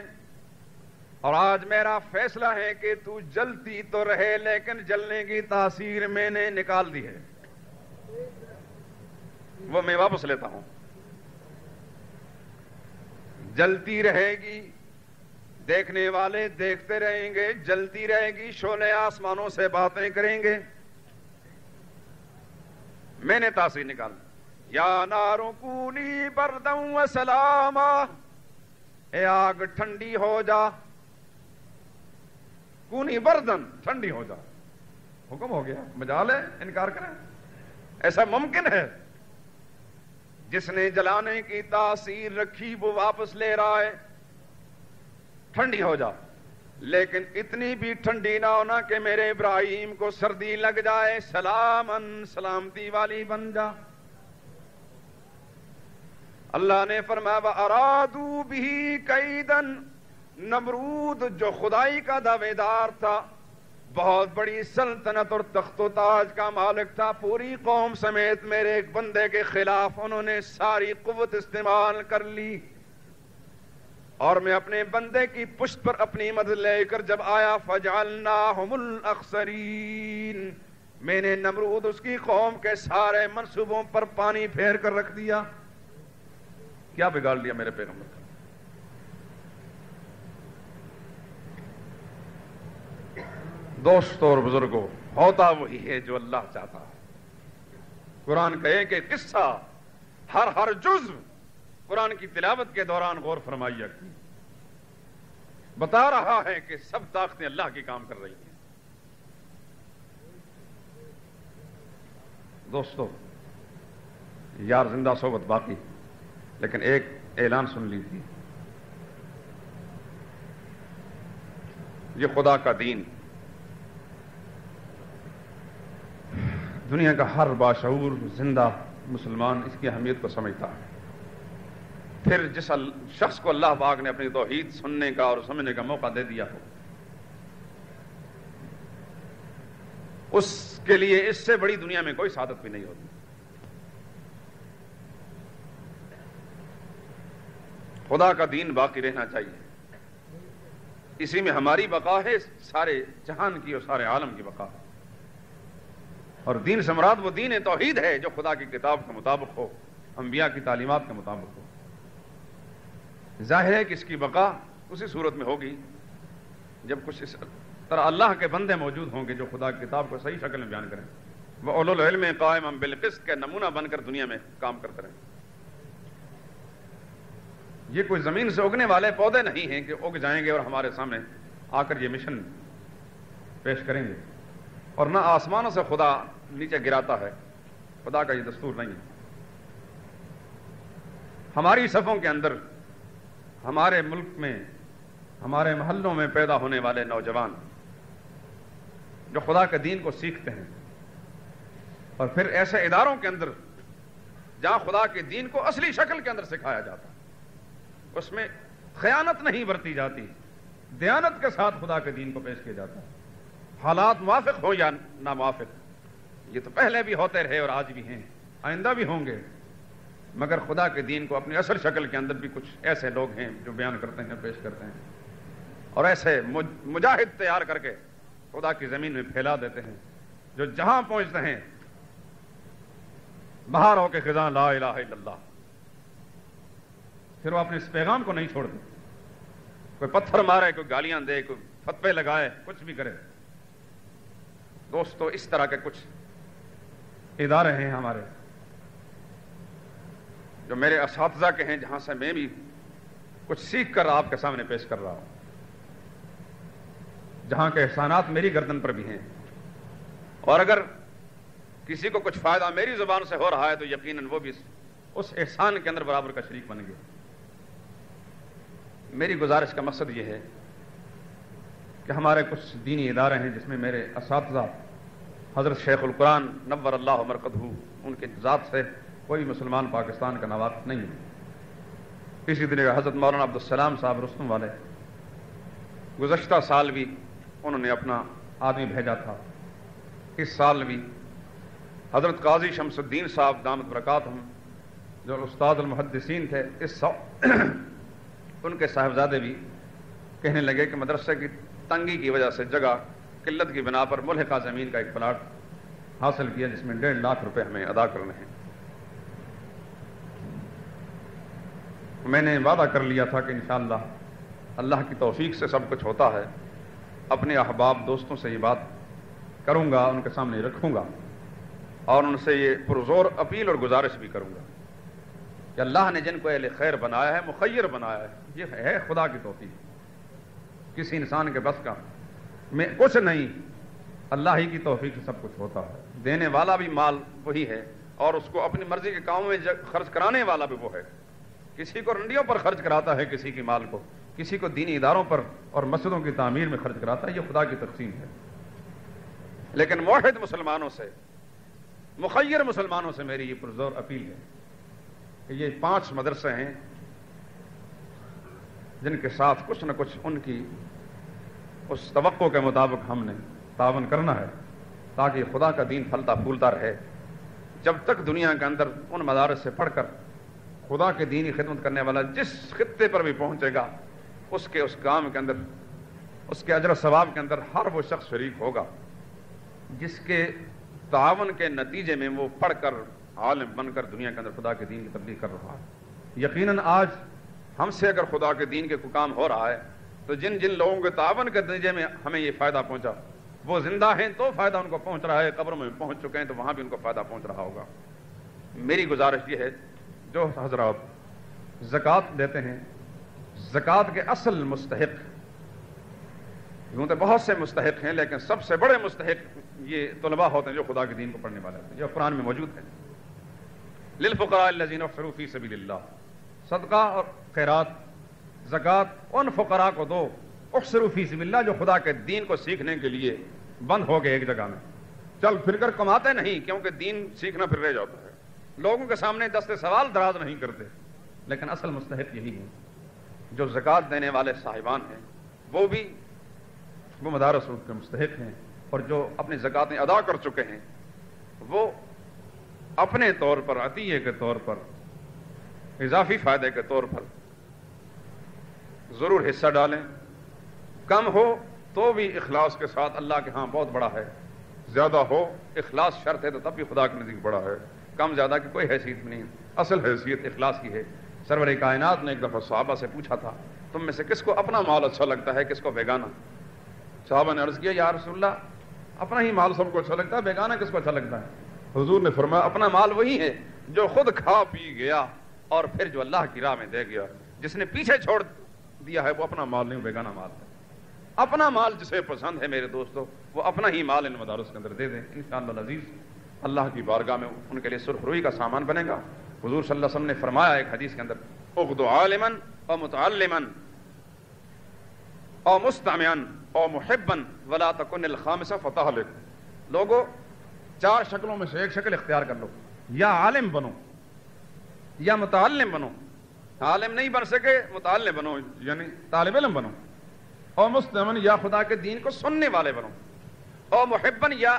اور آج میرا فیصلہ ہے کہ تو جلتی تو رہے لیکن جلنے کی تاثیر میں نے نکال دی ہے، وہ میں واپس لیتا ہوں. جلتی رہے گی، دیکھنے والے دیکھتے رہیں گے، جلتی رہے گی، شعلے آسمانوں سے باتیں کریں گے، میں نے تاثیر نکال. یا نارو کونی برداً وسلاما، اے آگ ٹھنڈی ہو جا. کونی بردن، ٹھنڈی ہو جا. حکم ہو گیا، مجال ہے انکار کریں؟ ایسا ممکن ہے؟ جس نے جلانے کی تاثیر رکھی وہ واپس لے رہا ہے. ٹھنڈی ہو جا، لیکن اتنی بھی ٹھنڈی نہ ہونا کہ میرے ابراہیم کو سردی لگ جائے. سلامن، سلامتی والی بن جا. اللہ نے فرمایا وَأَرَادُوا بِهِ كَيْدًا. نمرود جو خدائی کا دعوے دار تھا، بہت بڑی سلطنت اور تخت و تاج کا مالک تھا، پوری قوم سمیت میرے ایک بندے کے خلاف انہوں نے ساری قوت استعمال کر لی، اور میں اپنے بندے کی پشت پر اپنی مدد لے کر جب آیا فَجَعَلْنَاهُمُ الْأَخْسَرِينَ، میں نے نمرود اس کی قوم کے سارے منصوبوں پر پانی پھیر کر رکھ دیا. کیا بگاڑ لیا میرے پیغمبر کا؟ دوستو اور بزرگوں، ہوتا وہی ہے جو اللہ چاہتا ہے. قرآن کہے کہ قصہ ہر جزو قرآن کی تلاوت کے دوران غور فرمائیے، بتا رہا ہے کہ سب طاقتیں اللہ کی کام کر رہی ہیں. دوستو یار زندہ صحبت باقی، لیکن ایک اعلان سن لیجیے، یہ خدا کا دین دنیا کا ہر باشعور زندہ مسلمان اس کی اہمیت کو سمجھتا ہے۔ پھر جس شخص کو اللہ پاک نے اپنی توحید سننے کا اور سمجھنے کا موقع دے دیا ہو، اس کے لیے اس سے بڑی دنیا میں کوئی سعادت بھی نہیں ہوتی۔ خدا کا دین باقی رہنا چاہیے، اسی میں ہماری بقا ہے، سارے جہان کی اور سارے عالم کی بقا ہے۔ اور دین سے مراد وہ دین توحید ہے جو خدا کی کتاب کے مطابق ہو، انبیاء کی تعلیمات کے مطابق ہو۔ ظاہر ہے کہ اس کی بقا اسی صورت میں ہوگی جب کچھ اس طرح اللہ کے بندے موجود ہوں گے جو خدا کی کتاب کو صحیح شکل میں بیان کریں، وہ اولو العلم قائما بالقسط کے نمونہ بن کر دنیا میں کام کرتے رہیں۔ یہ کوئی زمین سے اگنے والے پودے نہیں ہیں کہ اگ جائیں گے اور ہمارے سامنے آ کر یہ مشن پیش کریں گے، اور نہ آسمانوں سے خدا نیچے گراتا ہے، خدا کا یہ دستور نہیں ہے۔ ہماری صفوں کے اندر، ہمارے ملک میں، ہمارے محلوں میں پیدا ہونے والے نوجوان جو خدا کے دین کو سیکھتے ہیں، اور پھر ایسے اداروں کے اندر جہاں خدا کے دین کو اصلی شکل کے اندر سکھایا جاتا ہے، اس میں خیانت نہیں برتی جاتی، دیانت کے ساتھ خدا کے دین کو پیش کیا جاتا ہے، حالات موافق ہو یا ناموافق۔ یہ تو پہلے بھی ہوتے رہے اور آج بھی ہیں، آئندہ بھی ہوں گے، مگر خدا کے دین کو اپنی اصل شکل کے اندر بھی کچھ ایسے لوگ ہیں جو بیان کرتے ہیں، پیش کرتے ہیں، اور ایسے مجاہد تیار کر کے خدا کی زمین میں پھیلا دیتے ہیں، جو جہاں پہنچتے ہیں بہار ہو کے خزاں لا الہ الا اللہ۔ پھر وہ اپنے اس پیغام کو نہیں چھوڑتے، کوئی پتھر مارے، کوئی گالیاں دے، کوئی فتوے لگائے، کچھ بھی کرے۔ دوستو اس طرح کے کچھ ادارے ہیں ہمارے جو میرے اساتذہ کے ہیں، جہاں سے میں بھی کچھ سیکھ کر آپ کے سامنے پیش کر رہا ہوں، جہاں کے احسانات میری گردن پر بھی ہیں، اور اگر کسی کو کچھ فائدہ میری زبان سے ہو رہا ہے تو یقیناً وہ بھی اس احسان کے اندر برابر کا شریک بن گیا۔ میری گزارش کا مقصد یہ ہے کہ ہمارے کچھ دینی ادارے ہیں جس میں میرے اساتذہ حضرت شیخ القرآن نور اللہ مرقدہ، ان کے ذات سے کوئی مسلمان پاکستان کا ناواقف نہیں ہے۔ اسی طرح حضرت مولانا عبدالسلام صاحب رستم والے، گزشتہ سال بھی انہوں نے اپنا آدمی بھیجا تھا، اس سال بھی حضرت قاضی شمس الدین صاحب دامت برکاتہم جو استاد المحدثین تھے، اس سال ان کے صاحبزادے بھی کہنے لگے کہ مدرسے کی تنگی کی وجہ سے، جگہ قلت کی بنا پر ملحقہ زمین کا ایک پلاٹ حاصل کیا جس میں 1.5 لاکھ روپے ہمیں ادا کرنے ہیں۔ میں نے وعدہ کر لیا تھا کہ انشاءاللہ اللہ کی توفیق سے سب کچھ ہوتا ہے، اپنے احباب دوستوں سے یہ بات کروں گا، ان کے سامنے رکھوں گا، اور ان سے یہ پرزور اپیل اور گزارش بھی کروں گا کہ اللہ نے جن کو اہل خیر بنایا ہے، مخیر بنایا ہے، یہ ہے خدا کی توفیق، کسی انسان کے بس کا میں کچھ نہیں، اللہ ہی کی توفیق سے سب کچھ ہوتا ہے۔ دینے والا بھی مال وہی ہے، اور اس کو اپنی مرضی کے کاموں میں خرچ کرانے والا بھی وہ ہے۔ کسی کو رنڈیوں پر خرچ کراتا ہے، کسی کی مال کو، کسی کو دینی اداروں پر اور مسجدوں کی تعمیر میں خرچ کراتا ہے، یہ خدا کی تقسیم ہے۔ لیکن موحد مسلمانوں سے، مخیر مسلمانوں سے میری یہ پرزور اپیل ہے کہ یہ 5 مدرسے ہیں جن کے ساتھ کچھ نہ کچھ ان کی اس توقع کے مطابق ہم نے تعاون کرنا ہے، تاکہ خدا کا دین پھلتا پھولتا رہے۔ جب تک دنیا کے اندر ان مدارس سے پڑھ کر خدا کے دینی خدمت کرنے والا جس خطے پر بھی پہنچے گا، اس کام کے اندر، اس کے اجر و ثواب کے اندر ہر وہ شخص شریک ہوگا جس کے تعاون کے نتیجے میں وہ پڑھ کر عالم بن کر دنیا کے اندر خدا کے دین کی تبلیغ کر رہا ہے۔ یقیناً آج ہم سے اگر خدا کے دین کے کوئی کام ہو رہا ہے تو جن جن لوگوں کے تعاون کے نتیجے میں ہمیں یہ فائدہ پہنچا، وہ زندہ ہیں تو فائدہ ان کو پہنچ رہا ہے، قبروں میں پہنچ چکے ہیں تو وہاں بھی ان کو فائدہ پہنچ رہا ہوگا۔ میری گزارش یہ ہے، جو حضرات زکوٰۃ دیتے ہیں، زکوٰۃ کے اصل مستحق، یوں تو بہت سے مستحق ہیں لیکن سب سے بڑے مستحق یہ طلباء ہوتے ہیں جو خدا کے دین کو پڑھنے والے ہوتے ہیں، یہ قرآن میں موجود ہے۔ للفقراء الذین احصروا فی سبیل اللہ، صدقہ اور خیرات زکوٰۃ ان فقراء کو دو، احصروا فی سبیل اللہ، جو خدا کے دین کو سیکھنے کے لیے بند ہو گئے ایک جگہ میں، چل پھر کر کماتے نہیں، کیونکہ دین سیکھنا پھر رہ جاتا ہے، لوگوں کے سامنے دست سوال دراز نہیں کرتے، لیکن اصل مستحق یہی ہے جو زکوٰۃ دینے والے صاحبان ہیں، وہ مدار سود کے مستحق ہیں، اور جو اپنی زکوٰتیں ادا کر چکے ہیں وہ اپنے طور پر، عطیے کے طور پر، اضافی فائدے کے طور پر ضرور حصہ ڈالیں، کم ہو تو بھی اخلاص کے ساتھ، اللہ کے ہاں بہت بڑا ہے، زیادہ ہو اخلاص شرط ہے تو تب بھی خدا کے نزدیک بڑا ہے، کم زیادہ کی کوئی حیثیت نہیں، اصل حیثیت اخلاص کی ہے۔ سرور کائنات نے ایک دفعہ صحابہ سے پوچھا تھا تم میں سے کس کو اپنا مال اچھا لگتا ہے، کس کو بیگانہ؟ صحابہ نے عرض کیا یا رسول اللہ اپنا ہی مال سب کو اچھا لگتا ہے، بیگانہ کس کو اچھا لگتا ہے؟ حضور نے فرمایا اپنا مال وہی ہے جو خود کھا پی گیا اور پھر جو اللہ کی راہ میں دے گیا، جس نے پیچھے چھوڑ دیا ہے وہ اپنا مال نہیں، بیگانہ مال ہے۔ اپنا مال جسے پسند ہے میرے دوستو وہ اپنا ہی مال ان مدارس کے اندر دے دیں، انشاءاللہ العزیز اللہ کی بارگاہ میں ان کے لیے سرخ روئی کا سامان بنے گا۔ حضور صلی اللہ علیہ وسلم نے فرمایا ایک حدیث کے اندر اغدو عالما او متعلما او مستمعا او محبا ولا تکن الخامسہ فتہلک، لوگوں چار شکلوں میں سے ایک شکل اختیار کر لو، یا عالم بنو یا متعلم بنو، عالم نہیں بن سکے متعلم بنو یعنی طالب علم بنو، او مستمعا یا خدا کے دین کو سننے والے بنو، او محبا یا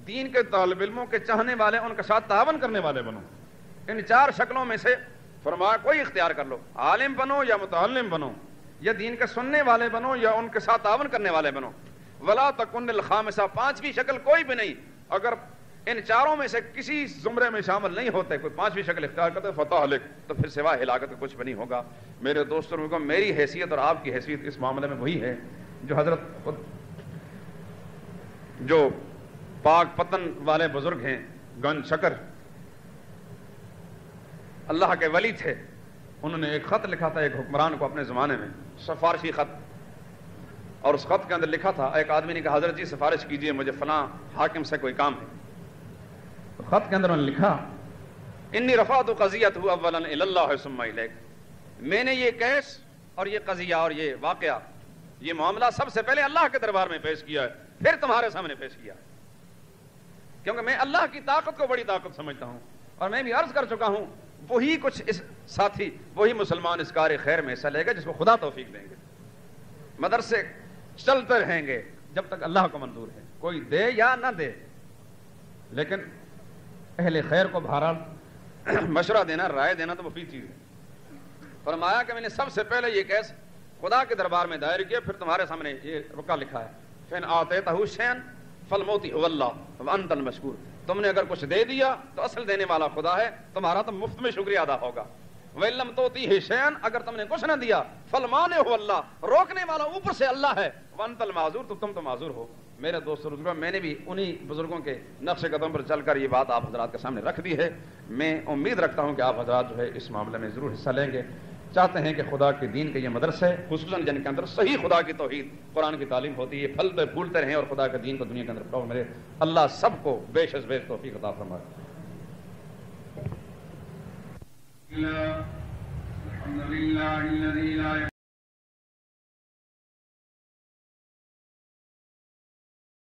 دین کے طالب علموں کے چاہنے والے ان کے ساتھ تعاون کرنے والے بنو۔ ان چار شکلوں میں سے فرمایا کوئی اختیار کر لو، عالم بنو یا متعلم بنو یا دین کے سننے والے بنو یا ان کے ساتھ تعاون کرنے والے بنو، ولا تکن الخامسہ، پانچویں شکل کوئی بھی نہیں، اگر ان چاروں میں سے کسی زمرے میں شامل نہیں ہوتے، کوئی پانچویں شکل اختیار کرتے فتہلک، تو پھر سوائے ہلاکت کے کچھ بھی نہیں ہوگا۔ میرے دوستوں، میری حیثیت اور آپ کی حیثیت اس معاملے میں وہی ہے جو حضرت جو پاک پتن والے بزرگ ہیں گنج شکر، اللہ کے ولی تھے، انہوں نے ایک خط لکھا تھا ایک حکمران کو اپنے زمانے میں، سفارشی خط، اور اس خط کے اندر لکھا تھا، ایک آدمی نے کہا حضرت جی سفارش کیجئے مجھے فلاں حاکم سے کوئی کام ہے، تو خط کے اندر انہوں نے لکھا انی رفعت قضیتہ اولا الی اللہ ثم الیک، میں نے یہ کیس اور یہ قضیہ اور یہ واقعہ یہ معاملہ سب سے پہلے اللہ کے دربار میں پیش کیا ہے، پھر تمہارے سامنے پیش کیا ہے، کیونکہ میں اللہ کی طاقت کو بڑی طاقت سمجھتا ہوں، اور میں بھی عرض کر چکا ہوں وہی کچھ اس ساتھی وہی مسلمان اس کار خیر میں حصہ لے گا جس کو خدا توفیق دیں گے، مدرسے چلتے رہیں گے جب تک اللہ کو منظور ہے، کوئی دے یا نہ دے، لیکن اہل خیر کو بہرحال مشورہ دینا، رائے دینا تو مفید چیز ہے۔ فرمایا کہ میں نے سب سے پہلے یہ کیس خدا کے دربار میں دائر کیا، پھر تمہارے سامنے یہ رکا لکھا ہے فَإِنْ آتَيْتَهُ شَيْئًا فَالْمُعْطِي هُوَ اللَّهُ وَأَنْتَ الْمَشْكُورُ، تم نے اگر کچھ دے دیا تو اصل دینے والا خدا ہے، تمہارا تو مفت میں شکریہ ادا ہوگا۔ وَإِن لَمْ تُؤْتِهِ شَيْئًا، اگر تم نے کچھ نہ دیا فَالْمَانِعُ هُوَ اللَّهُ، روکنے والا اوپر سے اللہ ہے، وَأَنْتَ الْمَعْذُورُ، تو تم تو معذور ہو۔ میرے دوست بزرگوں، میں نے بھی انہی بزرگوں کے نقش قدم پر چل کر یہ بات آپ حضرات کے سامنے رکھ دی ہے، میں امید رکھتا ہوں کہ آپ حضرات جو ہے اس معاملے میں ضرور حصہ لیں گے، چاہتے ہیں کہ خدا کے دین کے یہ مدرسے خصوصاً جن کے اندر صحیح خدا کی توحید قرآن کی تعلیم ہوتی ہے پھلتے پھولتے رہیں اور خدا کے دین کو دنیا کے اندر فروغ ملے، اللہ سب کو بے شش بیش توفیق عطا فرمائے۔ الحمد للہ الذی لا